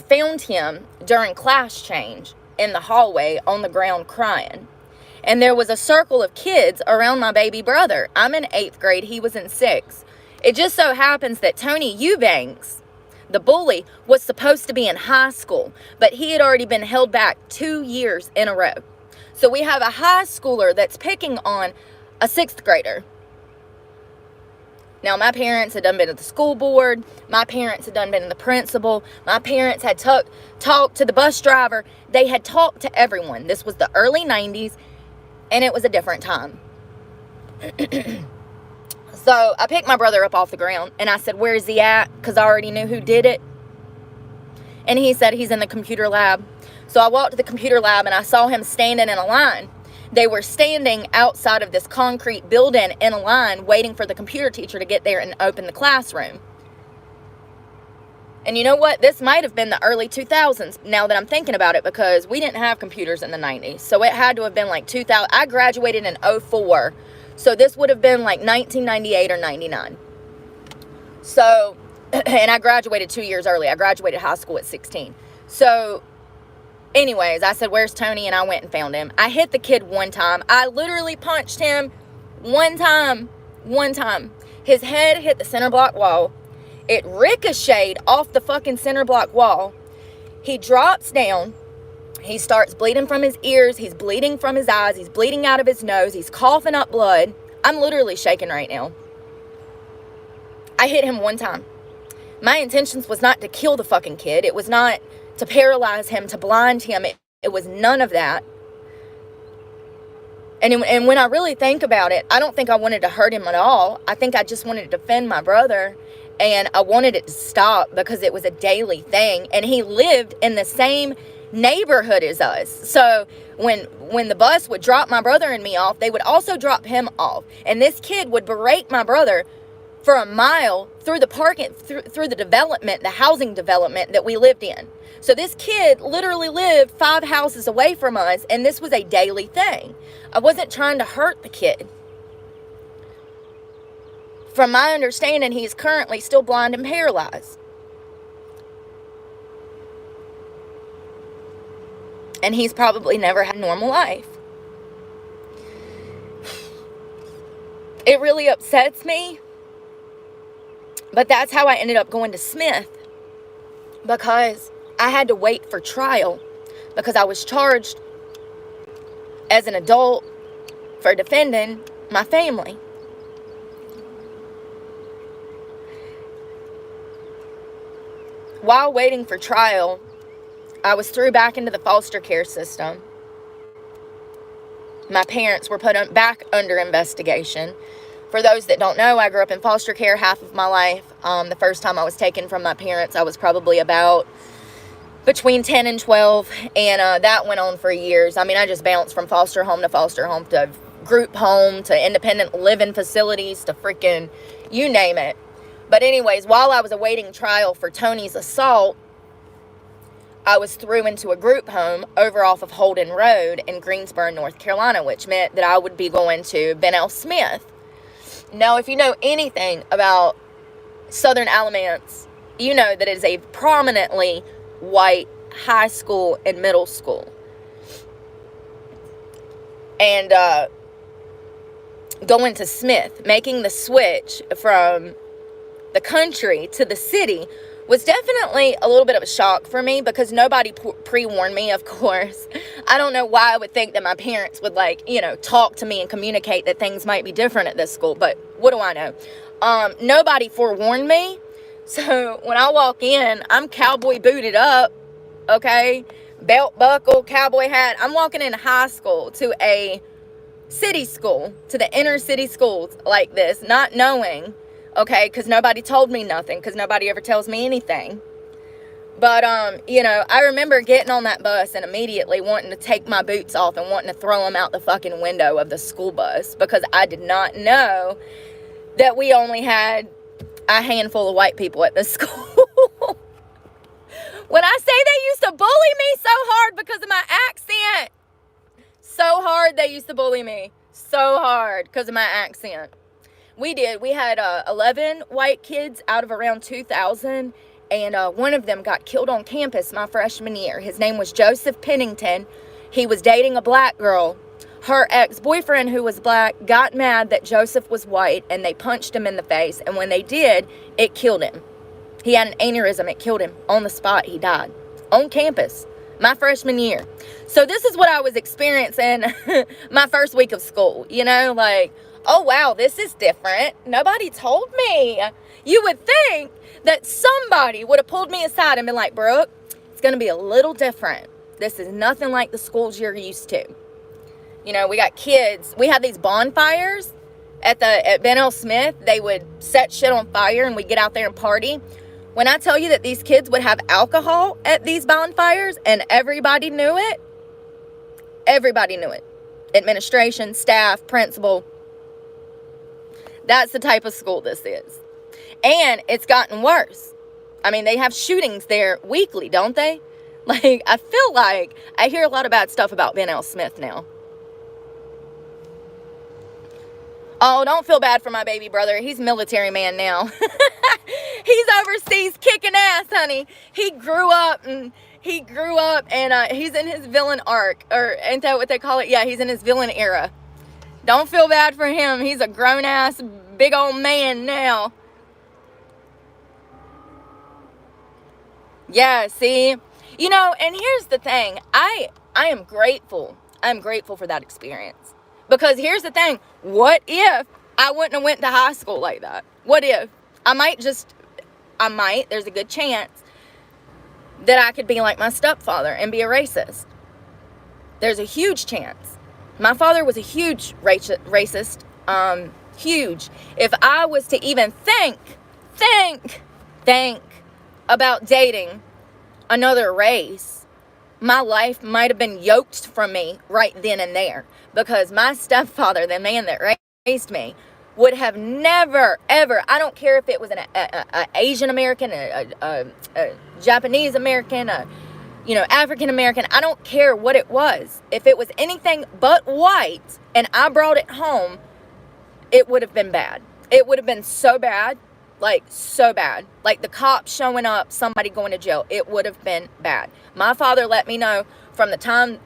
found him during class change in the hallway on the ground crying. And there was a circle of kids around my baby brother. I'm in 8th grade. He was in 6th. It just so happens that Tony Eubanks, the bully, was supposed to be in high school, but he had already been held back 2 years in a row. So we have a high schooler that's picking on a 6th grader. Now, my parents had done been at the school board. My parents had done been in the principal. My parents had talked to the bus driver. They had talked to everyone. This was the early 90s, and it was a different time. So I picked my brother up off the ground, and I said, "Where is he at?" Because I already knew who did it. And he said he's in the computer lab. So I walked to the computer lab, and I saw him standing in a line. They were standing outside of this concrete building in a line waiting for the computer teacher to get there and open the classroom. And you know what? This might have been the early 2000s now that I'm thinking about it, because we didn't have computers in the 90s. So it had to have been like 2000. I graduated in 04. So this would have been like 1998 or 99. So, and I graduated 2 years early. I graduated high school at 16. So anyways, I said, "Where's Tony?" And I went and found him. I hit the kid one time. I literally punched him one time. His head hit the center block wall. It ricocheted off the fucking center block wall. He drops down. He starts bleeding from his ears. He's bleeding from his eyes. He's bleeding out of his nose. He's coughing up blood. I'm literally shaking right now. I hit him one time. My intentions was not to kill the fucking kid. It was not to paralyze him, to blind him. It was none of that. And when I really think about it, I don't think I wanted to hurt him at all. I think I just wanted to defend my brother. And I wanted it to stop because it was a daily thing. And he lived in the same neighborhood as us. So when the bus would drop my brother and me off, they would also drop him off. And this kid would berate my brother for a mile through the parking, through the development, the housing development that we lived in. So this kid literally lived 5 houses away from us, and this was a daily thing. I wasn't trying to hurt the kid. From my understanding, he's currently still blind and paralyzed. And he's probably never had a normal life. It really upsets me. But that's how I ended up going to Smith. Because I had to wait for trial. Because I was charged as an adult for defending my family. While waiting for trial, I was thrown back into the foster care system. My parents were put back under investigation. For those that don't know, I grew up in foster care half of my life. The first time I was taken from my parents, I was probably about between 10 and 12, and that went on for years. I mean, I just bounced from foster home to group home to independent living facilities to freaking you name it. But anyways, while I was awaiting trial for Tony's assault, I was thrown into a group home over off of Holden Road in Greensboro, North Carolina, which meant that I would be going to Ben L. Smith. Now, if you know anything about Southern Alamance, you know that it is a prominently white high school and middle school. And going to Smith, making the switch from the country to the city was definitely a little bit of a shock for me because nobody pre-warned me, of course. I don't know why I would think that my parents would, talk to me and communicate that things might be different at this school, but what do I know? Nobody forewarned me. So when I walk in, I'm cowboy booted up, okay? Belt buckle, cowboy hat. I'm walking in high school to a city school, to the inner city schools like this, not knowing, okay, because nobody told me nothing, because nobody ever tells me anything. But, I remember getting on that bus and immediately wanting to take my boots off and wanting to throw them out the fucking window of the school bus because I did not know that we only had a handful of white people at this school. When I say they used to bully me so hard because of my accent, so hard they used to bully me, so hard because of my accent. We did. We had 11 white kids out of around 2,000, and one of them got killed on campus my freshman year. His name was Joseph Pennington. He was dating a black girl. Her ex-boyfriend, who was black, got mad that Joseph was white, and they punched him in the face, and when they did, it killed him. He had an aneurysm. It killed him. On the spot, he died. On campus. My freshman year. So this is what I was experiencing my first week of school. Oh, wow, this is different. Nobody told me. You would think that somebody would have pulled me aside and been like, Brooke, it's going to be a little different. This is nothing like the schools you're used to. We got kids. We had these bonfires at Ben L. Smith. They would set shit on fire and we'd get out there and party. When I tell you that these kids would have alcohol at these bonfires and everybody knew it. Everybody knew it. Administration, staff, principal. That's the type of school this is. And it's gotten worse. I mean, they have shootings there weekly, don't they? I feel like I hear a lot of bad stuff about Ben L. Smith now. Oh, don't feel bad for my baby brother. He's a military man now. He's overseas kicking ass, honey. He grew up and he's in his villain arc. Or ain't that what they call it? Yeah, he's in his villain era. Don't feel bad for him. He's a grown-ass, big old man now. Yeah, see? And here's the thing. I am grateful. I'm grateful for that experience. Because here's the thing. What if I wouldn't have went to high school like that? What if? There's a good chance that I could be like my stepfather and be a racist. There's a huge chance. My father was a huge racist. Huge. If I was to even think about dating another race, my life might have been yoked from me right then and there. Because my stepfather, the man that raised me, would have never, ever, I don't care if it was an Asian American, a Japanese American, African American, I don't care what it was. If it was anything but white and I brought it home, it would have been bad. it would have been so bad, like so bad. Like the cops showing up, somebody going to jail. It would have been bad. My father let me know from the time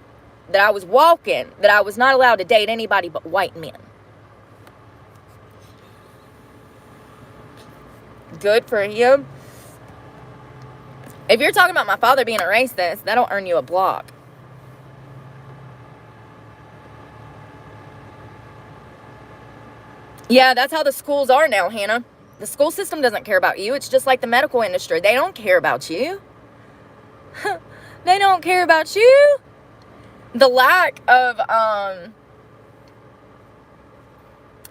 that I was walking that I was not allowed to date anybody but white men. Good for him. If you're talking about my father being a racist, that'll earn you a block. Yeah, that's how the schools are now, Hannah. The school system doesn't care about you. It's just like the medical industry. They don't care about you. They don't care about you. The lack of, I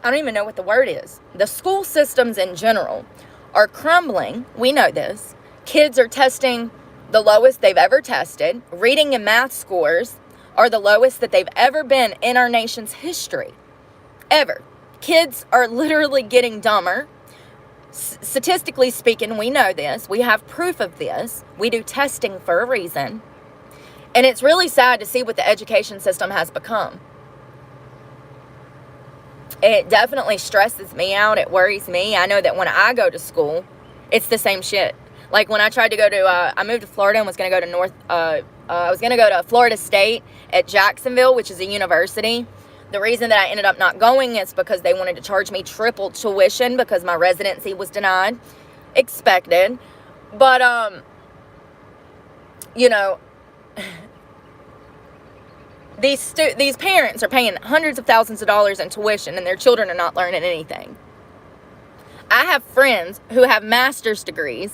don't even know what the word is. The school systems in general are crumbling. We know this. Kids are testing the lowest they've ever tested. Reading and math scores are the lowest that they've ever been in our nation's history. Ever. Kids are literally getting dumber. Statistically speaking, we know this. We have proof of this. We do testing for a reason. And it's really sad to see what the education system has become. It definitely stresses me out. It worries me. I know that when I go to school, it's the same shit. Like when I tried to go to, I moved to Florida and was going to go to I was going to go to Florida State at Jacksonville, which is a university. The reason that I ended up not going is because they wanted to charge me triple tuition because my residency was denied. Expected. But, you know, these parents are paying hundreds of thousands of dollars in tuition and their children are not learning anything. I have friends who have master's degrees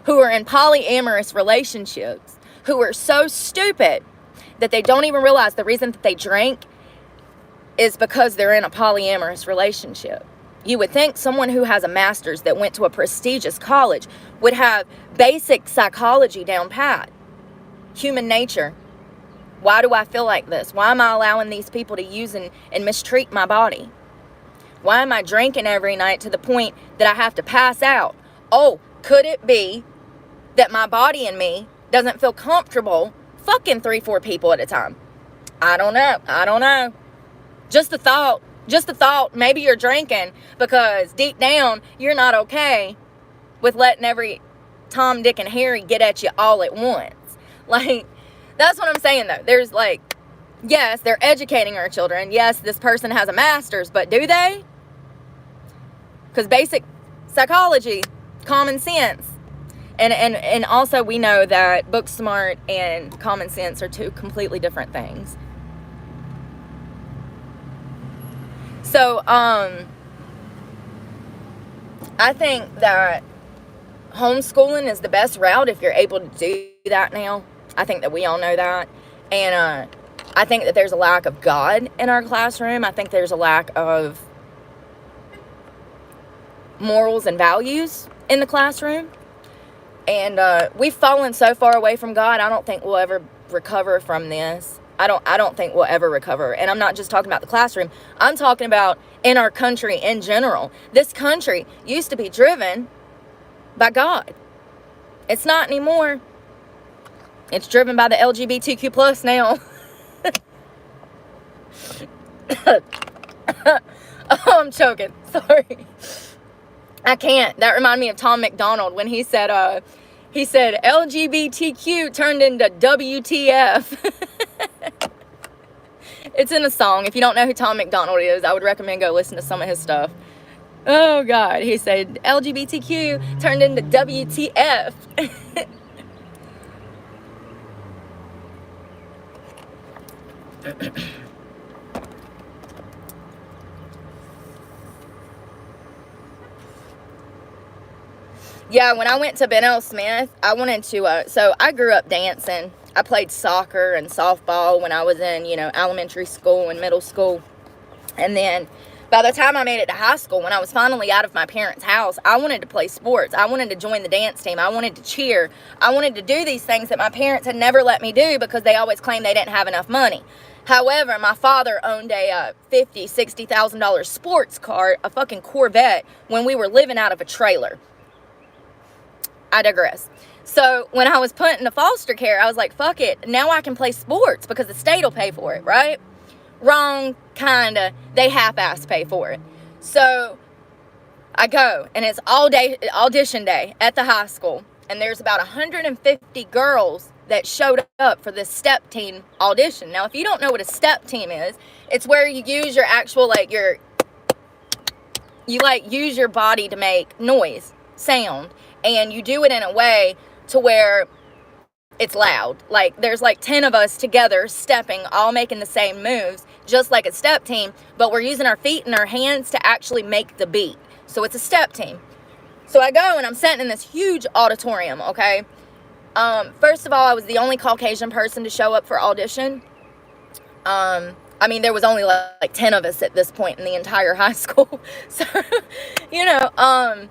who are in polyamorous relationships who are so stupid that they don't even realize the reason that they drink is because they're in a polyamorous relationship. You would think someone who has a master's that went to a prestigious college would have basic psychology down pat. Human nature. Why do I feel like this? Why am I allowing these people to use and mistreat my body? Why am I drinking every night to the point that I have to pass out? Oh, could it be that my body and me doesn't feel comfortable fucking 3-4 people at a time? I don't know. Just a thought. Maybe you're drinking because deep down you're not okay with letting every Tom, Dick, and Harry get at you all at once. Like, that's what I'm saying though. There's like, yes, they're educating our children. Yes, this person has a master's, but do they? Because basic psychology, common sense. And also we know that book smart and common sense are two completely different things. So, I think that homeschooling is the best route if you're able to do that now. I think that we all know that. And I think that there's a lack of God in our classroom. I think there's a lack of morals and values in the classroom. And we've fallen so far away from God, I don't think we'll ever recover from this. I don't think we'll ever recover. And I'm not just talking about the classroom. I'm talking about in our country in general. This country used to be driven by God. It's not anymore. It's driven by the LGBTQ plus now. Oh, I'm choking. Sorry. I can't. That reminded me of Tom McDonald when he said LGBTQ turned into WTF. It's in a song. If you don't know who Tom McDonald is, I would recommend go listen to some of his stuff. Oh, God. He said LGBTQ turned into WTF. Yeah, when I went to Ben L. Smith, I wanted to, so I grew up dancing. I played soccer and softball when I was in, elementary school and middle school. And then by the time I made it to high school, when I was finally out of my parents' house, I wanted to play sports. I wanted to join the dance team. I wanted to cheer. I wanted to do these things that my parents had never let me do because they always claimed they didn't have enough money. However, my father owned a $50,000, $60,000 sports car, a fucking Corvette, when we were living out of a trailer. I digress. So when I was put into foster care, I was like, fuck it. Now I can play sports because the state will pay for it, right? Wrong, kinda. They half-ass pay for it. So I go, and it's all day audition day at the high school. And there's about 150 girls that showed up for this step team audition. Now, if you don't know what a step team is, it's where you use your actual, like, you use your body to make noise, sound, and you do it in a way to where it's loud. Like, there's like 10 of us together stepping, all making the same moves, just like a step team, but we're using our feet and our hands to actually make the beat. So it's a step team. So I go, and I'm sitting in this huge auditorium, okay? First of all, I was the only Caucasian person to show up for audition. I mean, there was only like 10 of us at this point in the entire high school. So, you know,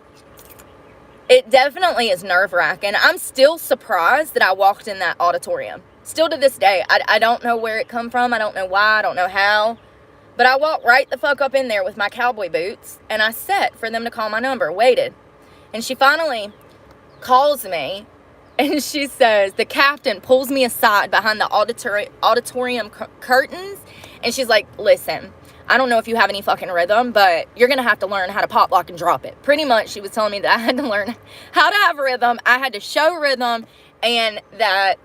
it definitely is nerve-wracking. I'm still surprised that I walked in that auditorium. Still to this day. I don't know where it come from. I don't know why. I don't know how. But I walked right the fuck up in there with my cowboy boots, and I sat for them to call my number, waited. And she finally calls me, and she says, the captain pulls me aside behind the auditorium curtains, and she's like, listen, I don't know if you have any fucking rhythm, but you're going to have to learn how to pop, lock, and drop it. Pretty much, she was telling me that I had to learn how to have rhythm. I had to show rhythm, and that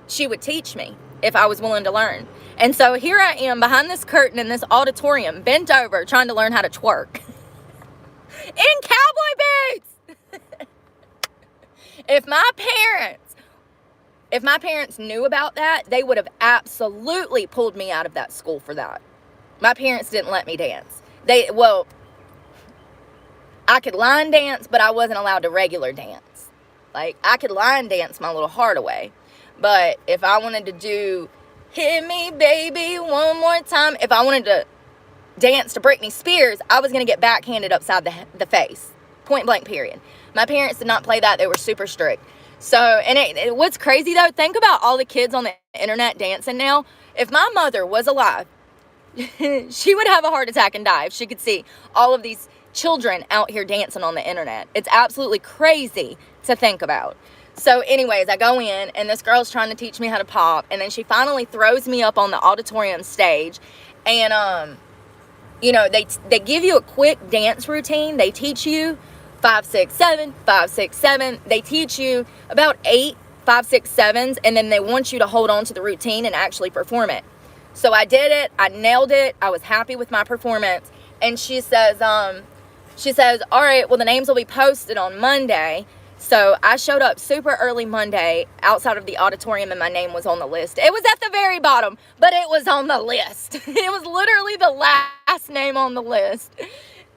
she would teach me if I was willing to learn. And so here I am behind this curtain in this auditorium, bent over, trying to learn how to twerk. In cowboy boots! If my parents knew about that, they would have absolutely pulled me out of that school for that. My parents didn't let me dance. I could line dance, but I wasn't allowed to regular dance. Like, I could line dance my little heart away. But if I wanted to do Hit Me Baby One More Time, if I wanted to dance to Britney Spears, I was going to get backhanded upside the face. Point blank, period. My parents did not play that. They were super strict. So, and what's crazy though, think about all the kids on the internet dancing now. If my mother was alive, she would have a heart attack and die if she could see all of these children out here dancing on the internet. It's absolutely crazy to think about. So anyways, I go in, and this girl's trying to teach me how to pop, and then she finally throws me up on the auditorium stage, and you know, they give you a quick dance routine. They teach you 5, 6, 7, 5, 6, 7. They teach you about 8, 5, 6, 7s, and then they want you to hold on to the routine and actually perform it. So I did it. I nailed it. I was happy with my performance. And she says, all right, well, the names will be posted on Monday. So I showed up super early Monday outside of the auditorium, and my name was on the list. It was at the very bottom, but it was on the list. It was literally the last name on the list.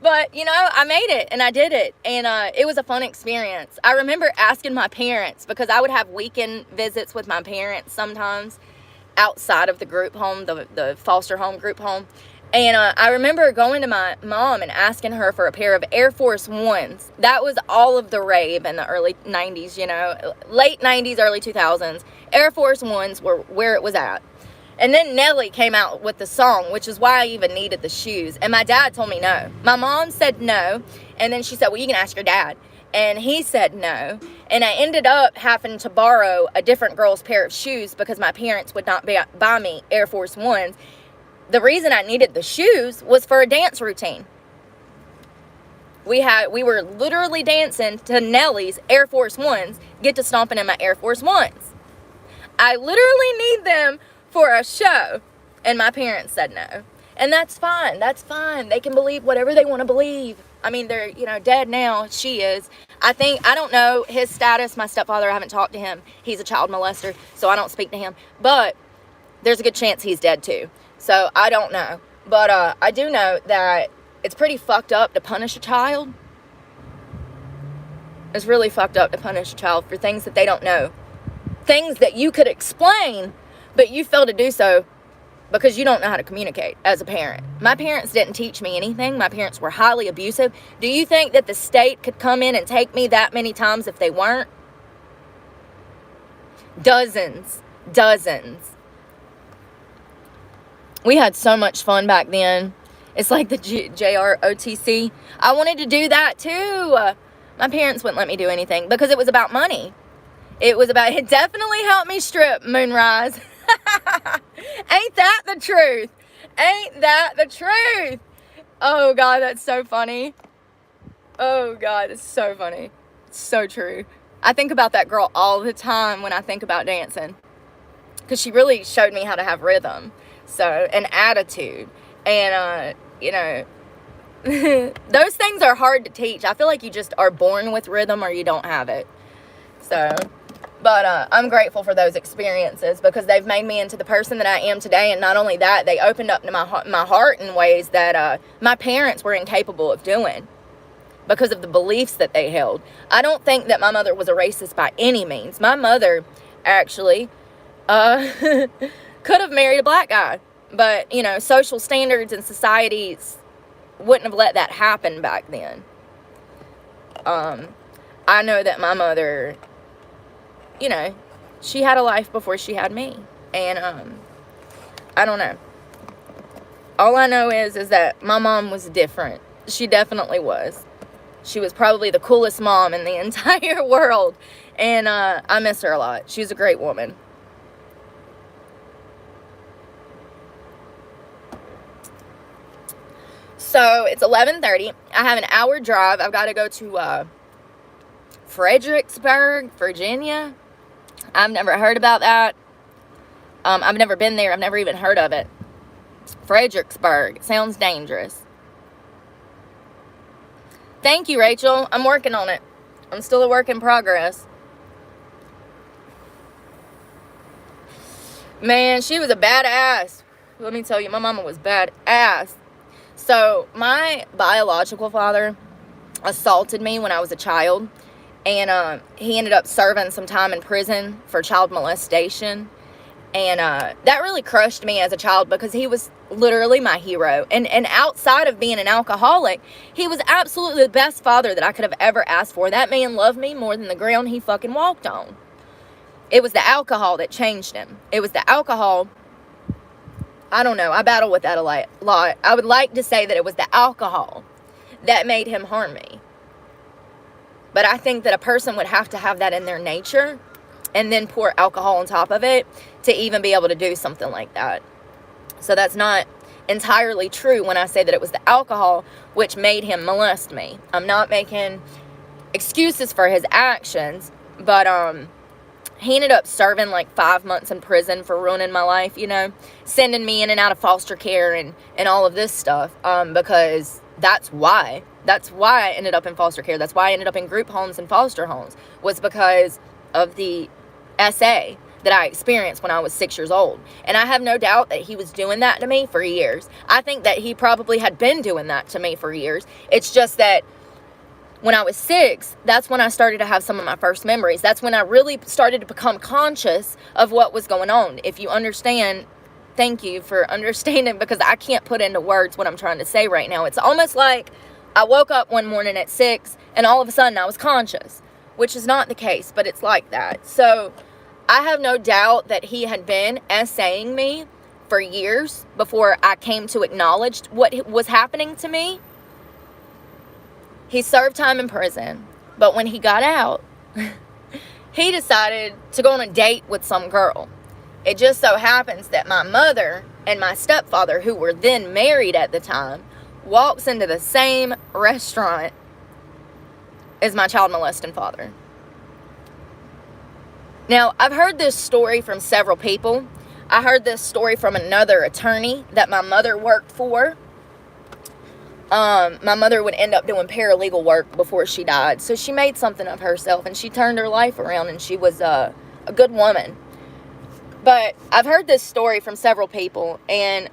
But, you know, I made it, and I did it, and it was a fun experience. I remember asking my parents, because I would have weekend visits with my parents sometimes outside of the group home, the foster home group home. And I remember going to my mom and asking her for a pair of Air Force Ones. That was all of the rave in the early 90s, you know, late 90s, early 2000s. Air Force Ones were where it was at. And then Nelly came out with the song, which is why I even needed the shoes. And my dad told me no. My mom said no. And then she said, well, you can ask your dad. And he said no. And I ended up having to borrow a different girl's pair of shoes because my parents would not buy me Air Force Ones. The reason I needed the shoes was for a dance routine. We were literally dancing to Nelly's Air Force Ones, get to stomping in my Air Force Ones. I literally need them for a show. And my parents said no. And that's fine. That's fine. They can believe whatever they want to believe. I mean, they're, you know, dead now. She is. I don't know his status. My stepfather, I haven't talked to him. He's a child molester, so I don't speak to him. But there's a good chance he's dead too. So I don't know. But I do know that it's pretty fucked up to punish a child. It's really fucked up to punish a child for things that they don't know. Things that you could explain, but you fail to do so because you don't know how to communicate as a parent. My parents didn't teach me anything. My parents were highly abusive. Do you think that the state could come in and take me that many times if they weren't? Dozens. We had so much fun back then. It's like the JROTC. I wanted to do that too. My parents wouldn't let me do anything because it was about money. It definitely helped me strip, Moonrise. Ain't that the truth? Ain't that the truth? Oh God, that's so funny. Oh, God, it's so funny. It's so true. I think about that girl all the time when I think about dancing. Because she really showed me how to have rhythm. So, and attitude. And, those things are hard to teach. I feel like you just are born with rhythm or you don't have it. So, but I'm grateful for those experiences because they've made me into the person that I am today. And not only that, they opened up my heart in ways that my parents were incapable of doing because of the beliefs that they held. I don't think that my mother was a racist by any means. My mother actually could have married a black guy. But, social standards and societies wouldn't have let that happen back then. I know that my mother, she had a life before she had me. And, I don't know. All I know is that my mom was different. She definitely was. She was probably the coolest mom in the entire world. And, I miss her a lot. She was a great woman. So, it's 11:30. I have an hour drive. I've got to go to, Fredericksburg, Virginia. I've never heard about that. I've never been there. I've never even heard of it. Fredericksburg. Sounds dangerous. Thank you, Rachel. I'm working on it. I'm still a work in progress. Man, she was a badass. Let me tell you, my mama was badass. So, my biological father assaulted me when I was a child. And he ended up serving some time in prison for child molestation. And that really crushed me as a child because he was literally my hero. And outside of being an alcoholic, he was absolutely the best father that I could have ever asked for. That man loved me more than the ground he fucking walked on. It was the alcohol that changed him. It was the alcohol. I don't know. I battle with that a lot. I would like to say that it was the alcohol that made him harm me. But I think that a person would have to have that in their nature and then pour alcohol on top of it to even be able to do something like that. So that's not entirely true when I say that it was the alcohol which made him molest me. I'm not making excuses for his actions, but he ended up serving like 5 months in prison for ruining my life, sending me in and out of foster care and all of this stuff, because that's why I ended up in foster care. That's why I ended up in group homes and foster homes, was because of the SA that I experienced when I was 6 years old. And I have no doubt that he was doing that to me for years. I think that he probably had been doing that to me for years. It's just that when I was 6, that's when I started to have some of my first memories. That's when I really started to become conscious of what was going on. If you understand, thank you for understanding, because I can't put into words what I'm trying to say right now. It's almost like I woke up one morning at 6 and all of a sudden I was conscious, which is not the case, but it's like that. So I have no doubt that he had been essaying me for years before I came to acknowledge what was happening to me. He served time in prison, but when he got out, he decided to go on a date with some girl. It just so happens that my mother and my stepfather, who were then married at the time, walks into the same restaurant as my child molesting father. Now, I've heard this story from several people. I heard this story from another attorney that my mother worked for. My mother would end up doing paralegal work before she died. So she made something of herself and she turned her life around, and she was a good woman. But I've heard this story from several people, and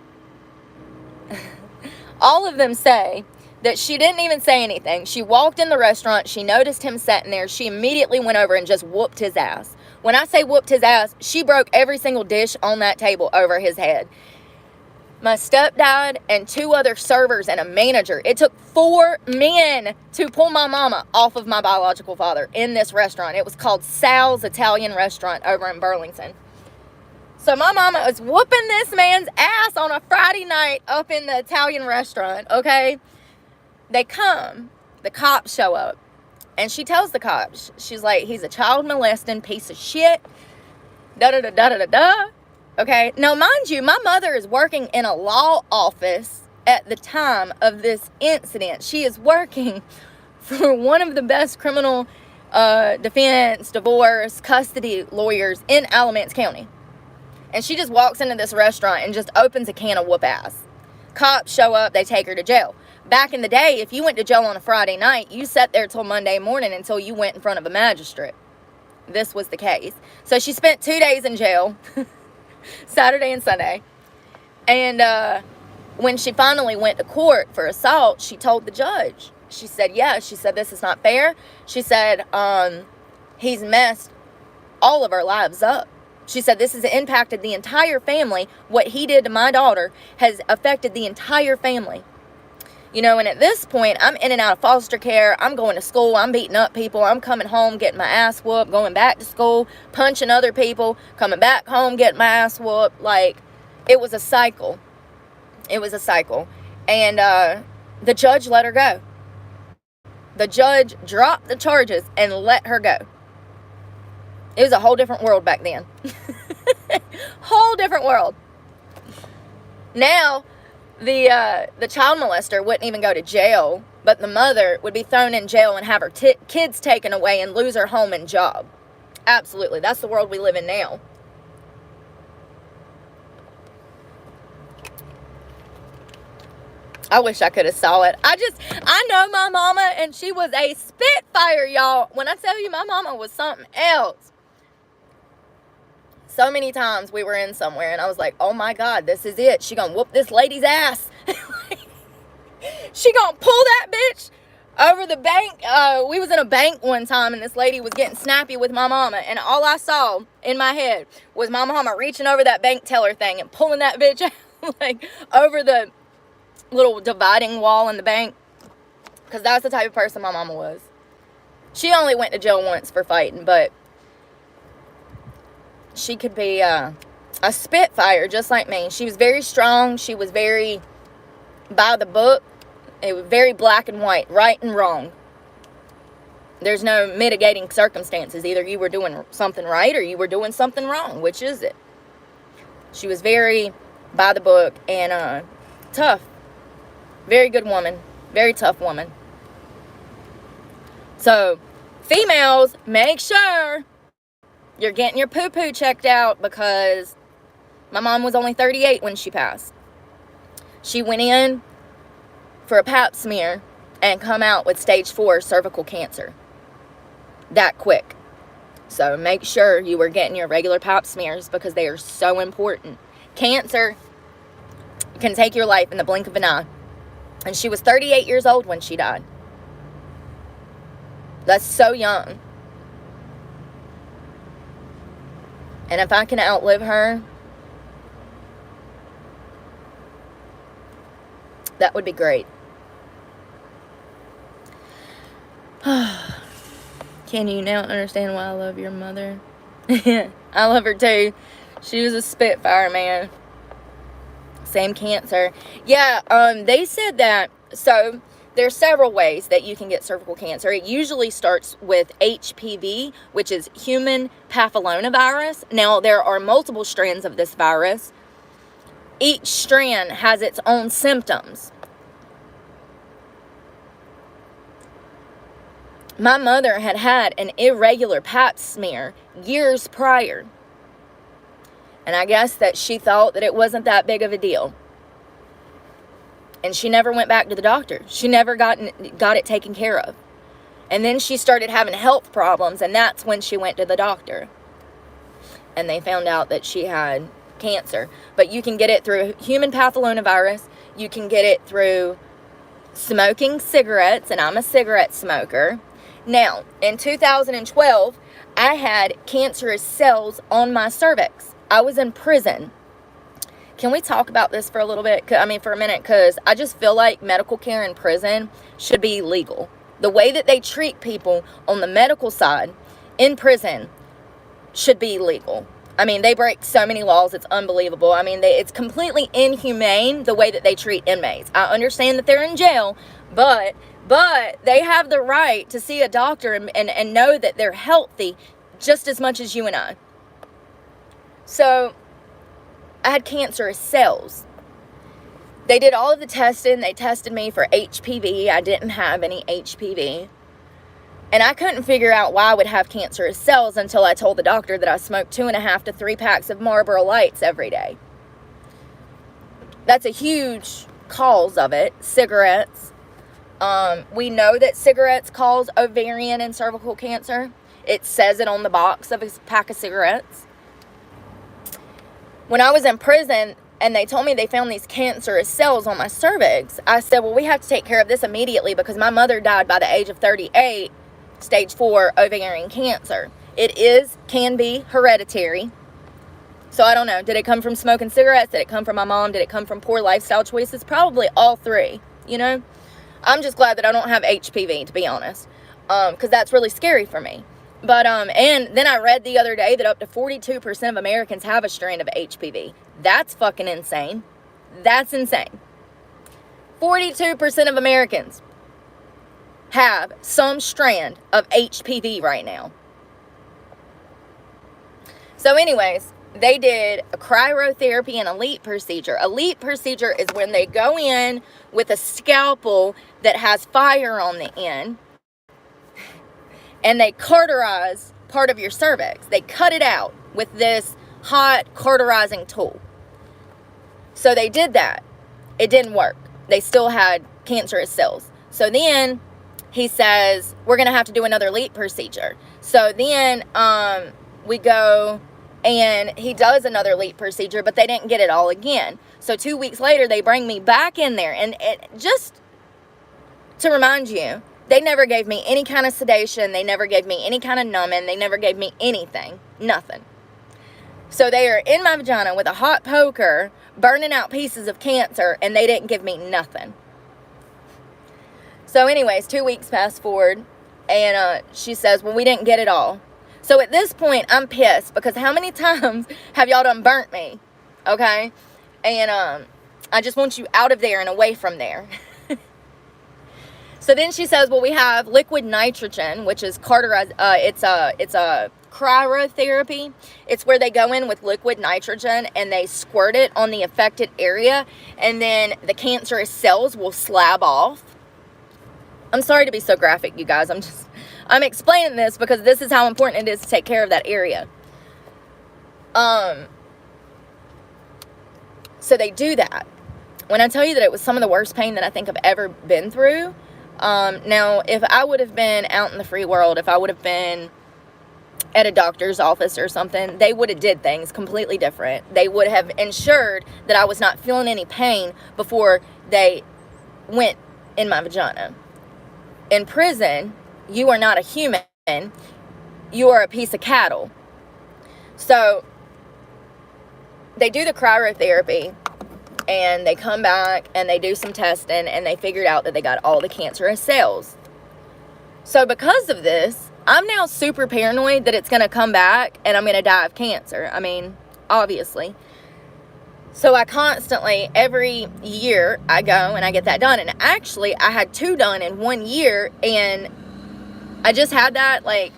all of them say that she didn't even say anything. She walked in the restaurant. She noticed him sitting there. She immediately went over and just whooped his ass. When I say whooped his ass, she broke every single dish on that table over his head. My stepdad and 2 other servers and a manager. It took 4 men to pull my mama off of my biological father in this restaurant. It was called Sal's Italian Restaurant over in Burlington. So my mama is whooping this man's ass on a Friday night up in the Italian restaurant, okay? They come. The cops show up. And she tells the cops, she's like, he's a child molesting piece of shit. Da-da-da-da-da-da-da. Okay, now mind you, my mother is working in a law office at the time of this incident. She is working for one of the best criminal defense, divorce, custody lawyers in Alamance County. And she just walks into this restaurant and just opens a can of whoop ass. Cops show up, they take her to jail. Back in the day, if you went to jail on a Friday night, you sat there till Monday morning until you went in front of a magistrate. This was the case. So she spent 2 days in jail, Saturday and Sunday. And when she finally went to court for assault, she told the judge. She said, yeah, she said, this is not fair. She said, he's messed all of our lives up. She said, this has impacted the entire family. What he did to my daughter has affected the entire family. You know, and at this point, I'm in and out of foster care. I'm going to school. I'm beating up people. I'm coming home, getting my ass whooped, going back to school, punching other people, coming back home, getting my ass whooped. Like, it was a cycle. It was a cycle. And the judge let her go. The judge dropped the charges and let her go. It was a whole different world back then. Whole different world. Now, the child molester wouldn't even go to jail, but the mother would be thrown in jail and have her kids taken away and lose her home and job. Absolutely. That's the world we live in now. I wish I could have saw it. I know my mama, and she was a spitfire, y'all. When I tell you my mama was something else. So many times we were in somewhere, and I was like, oh my God, this is it. She gonna whoop this lady's ass. She gonna pull that bitch over the bank. We was in a bank one time, and this lady was getting snappy with my mama, and all I saw in my head was my mama reaching over that bank teller thing and pulling that bitch out, like, over the little dividing wall in the bank, because that's the type of person my mama was. She only went to jail once for fighting, but she could be a spitfire just like me. She was very strong. She was very by the book. It was very black and white, right and wrong. There's no mitigating circumstances. Either you were doing something right or you were doing something wrong. Which is it? She was very by the book and tough. Very good woman. Very tough woman. So, females, make sure you're getting your poo-poo checked out, because my mom was only 38 when she passed. She went in for a pap smear and come out with stage 4 cervical cancer. That quick. So make sure you are getting your regular pap smears, because they are so important. Cancer can take your life in the blink of an eye. And she was 38 years old when she died. That's so young. And if I can outlive her, that would be great. Can you now understand why I love your mother? I love her too. She was a spitfire, man. Same cancer. Yeah, they said that, so there's several ways that you can get cervical cancer. It usually starts with HPV, which is human papillomavirus. Now, there are multiple strands of this virus. Each strand has its own symptoms. My mother had had an irregular pap smear years prior. And I guess that she thought that it wasn't that big of a deal. And she never went back to the doctor. She never got it taken care of. And then she started having health problems, and that's when she went to the doctor. And they found out that she had cancer. But you can get it through human papillomavirus. You can get it through smoking cigarettes, and I'm a cigarette smoker. Now, in 2012, I had cancerous cells on my cervix. I was in prison. Can we talk about this for a little bit? For a minute, because I just feel like medical care in prison should be legal. The way that they treat people on the medical side in prison should be legal. They break so many laws, it's unbelievable. It's completely inhumane the way that they treat inmates. I understand that they're in jail, but they have the right to see a doctor and know that they're healthy just as much as you and I. So, I had cancerous cells. They did all of the testing. They tested me for HPV. I didn't have any HPV. And I couldn't figure out why I would have cancerous cells until I told the doctor that I smoked 2.5 to 3 packs of Marlboro Lights every day. That's a huge cause of it. Cigarettes. We know that cigarettes cause ovarian and cervical cancer. It says it on the box of a pack of cigarettes. When I was in prison and they told me they found these cancerous cells on my cervix, I said, well, we have to take care of this immediately because my mother died by the age of 38, stage 4 ovarian cancer. It can be hereditary. So I don't know. Did it come from smoking cigarettes? Did it come from my mom? Did it come from poor lifestyle choices? Probably all three, you know? I'm just glad that I don't have HPV, to be honest, because that's really scary for me. But, and then I read the other day that up to 42% of Americans have a strand of HPV. That's fucking insane. That's insane. 42% of Americans have some strand of HPV right now. So anyways, they did a cryotherapy and a LEEP procedure. A LEEP procedure is when they go in with a scalpel that has fire on the end and they cauterize part of your cervix. They cut it out with this hot cauterizing tool. So they did that. It didn't work. They still had cancerous cells. So then he says, we're going to have to do another LEEP procedure. So then we go and he does another LEEP procedure, but they didn't get it all again. So 2 weeks later, they bring me back in there. And just to remind you, they never gave me any kind of sedation. They never gave me any kind of numbing. They never gave me anything. Nothing. So they are in my vagina with a hot poker, burning out pieces of cancer, and they didn't give me nothing. So anyways, 2 weeks pass forward, and she says, well, we didn't get it all. So at this point, I'm pissed, because how many times have y'all done burnt me? Okay? And I just want you out of there and away from there. So then she says, well, we have liquid nitrogen, which is cauterized. It's a cryotherapy. It's where they go in with liquid nitrogen and they squirt it on the affected area, and then the cancerous cells will slab off. I'm sorry to be so graphic, you guys. I'm explaining this because this is how important it is to take care of that area. So they do that. When I tell you that it was some of the worst pain that I think I've ever been through. Now, if I would have been out in the free world, if I would have been at a doctor's office or something, they would have did things completely different. They would have ensured that I was not feeling any pain before they went in my vagina. In prison, you are not a human. You are a piece of cattle. So they do the cryotherapy, and they come back and they do some testing, and they figured out that they got all the cancerous cells. So because of this, I'm now super paranoid that it's going to come back and I'm going to die of cancer. I mean, obviously. So I constantly, every year, I go and I get that done. And actually, I had 2 done in 1 year, and I just had that like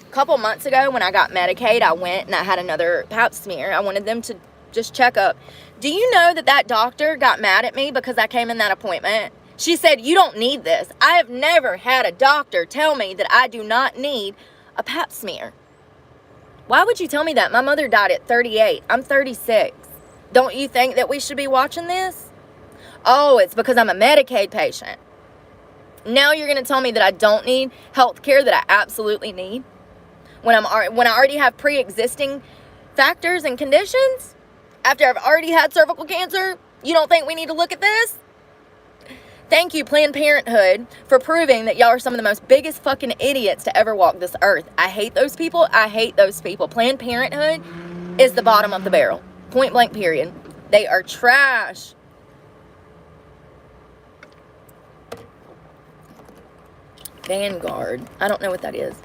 a couple months ago when I got Medicaid. I went and I had another pap smear. I wanted them to just check up. Do you know that that doctor got mad at me because I came in that appointment? She said, you don't need this. I have never had a doctor tell me that I do not need a pap smear. Why would you tell me that? My mother died at 38. I'm 36. Don't you think that we should be watching this? Oh, it's because I'm a Medicaid patient. Now you're going to tell me that I don't need health care that I absolutely need? When I already have pre-existing factors and conditions? After I've already had cervical cancer? You don't think we need to look at this? Thank you, Planned Parenthood, for proving that y'all are some of the most biggest fucking idiots to ever walk this earth. I hate those people. I hate those people. Planned Parenthood is the bottom of the barrel. Point blank, period. They are trash. Vanguard. I don't know what that is.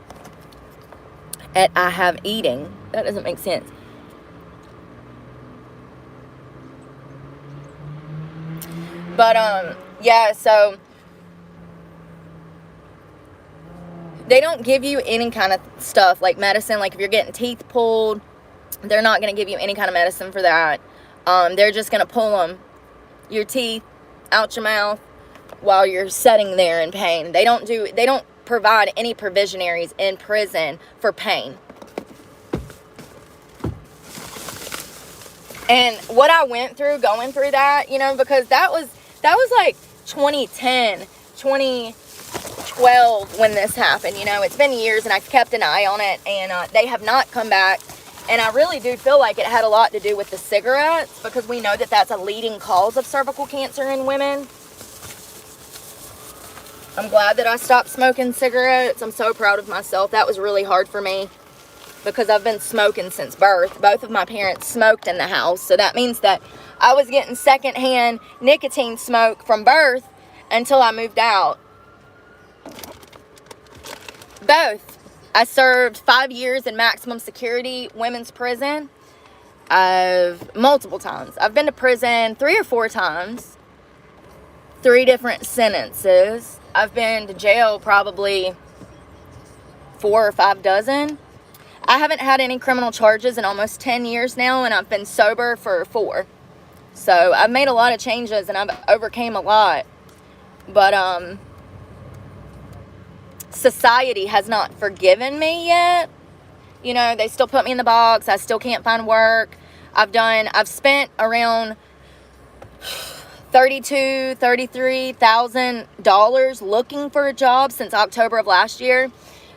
At I have eating. That doesn't make sense. But, yeah, so they don't give you any kind of stuff like medicine. Like if you're getting teeth pulled, they're not going to give you any kind of medicine for that. They're just going to pull your teeth out your mouth while you're sitting there in pain. They don't provide any provisionaries in prison for pain. And what I went through going through that, you know, because that was like 2010, 2012 when this happened. You know, it's been years and I've kept an eye on it, and they have not come back. And I really do feel like it had a lot to do with the cigarettes, because we know that that's a leading cause of cervical cancer in women. I'm glad that I stopped smoking cigarettes. I'm so proud of myself. That was really hard for me, because I've been smoking since birth. Both of my parents smoked in the house, so that means that I was getting secondhand nicotine smoke from birth until I moved out. Both. I served 5 years in maximum security women's prison. Multiple times. I've been to prison 3 or 4 times. 3 different sentences. I've been to jail probably 4 or 5 dozen. I haven't had any criminal charges in almost 10 years now, and I've been sober for 4. So I've made a lot of changes and I've overcame a lot. But society has not forgiven me yet. You know, they still put me in the box. I still can't find work. I've spent around $33,000 looking for a job since October of last year.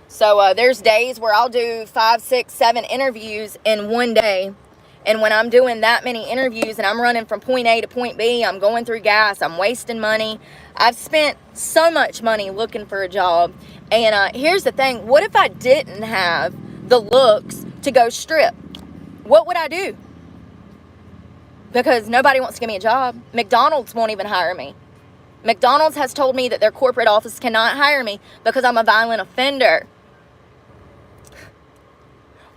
So there's days where I'll do 5, 6, 7 interviews in one day. And when I'm doing that many interviews and I'm running from point A to point B, I'm going through gas, I'm wasting money. I've spent so much money looking for a job. And here's the thing. What if I didn't have the looks to go strip? What would I do? Because nobody wants to give me a job. McDonald's won't even hire me. McDonald's has told me that their corporate office cannot hire me because I'm a violent offender.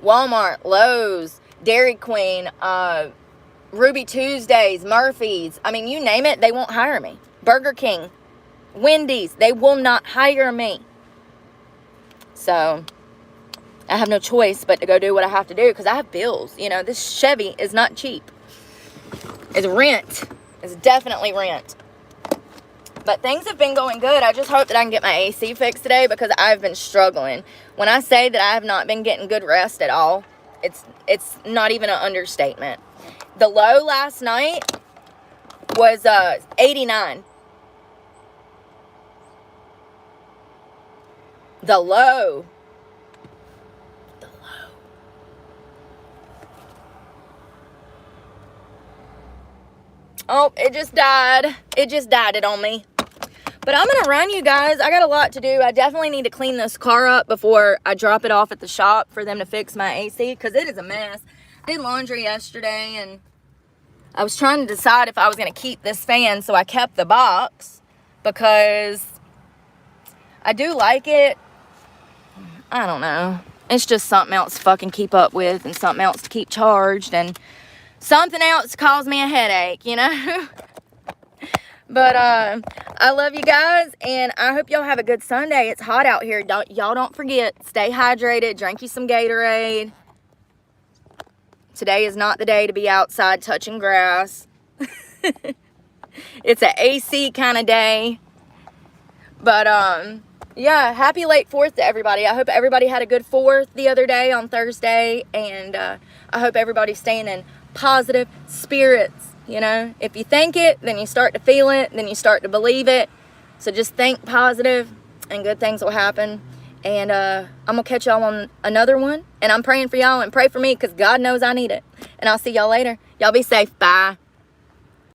Walmart, Lowe's, Dairy Queen, Ruby Tuesdays, Murphy's. I mean, you name it, they won't hire me. Burger King, Wendy's, they will not hire me. So I have no choice but to go do what I have to do because I have bills. You know, this Chevy is not cheap. It's rent. It's definitely rent. But things have been going good. I just hope that I can get my AC fixed today because I've been struggling. When I say that I have not been getting good rest at all, it's not even an understatement. The low last night was 89. The low. Oh, it just died. It just died it on me. But I'm going to run, you guys. I got a lot to do. I definitely need to clean this car up before I drop it off at the shop for them to fix my AC because it is a mess. I did laundry yesterday and I was trying to decide if I was going to keep this fan, so I kept the box because I do like it. I don't know. It's just something else to fucking keep up with and something else to keep charged and something else caused me a headache, you know? But I love you guys, and I hope y'all have a good Sunday. It's hot out here. Y'all don't forget, stay hydrated, drink you some Gatorade. Today is not the day to be outside touching grass. It's an AC kind of day. But, yeah, happy late 4th to everybody. I hope everybody had a good 4th the other day on Thursday, and I hope everybody's staying in positive spirits. You know, if you think it, then you start to feel it, then you start to believe it. So just think positive and good things will happen. And I'm going to catch y'all on another one. And I'm praying for y'all and pray for me because God knows I need it. And I'll see y'all later. Y'all be safe. Bye.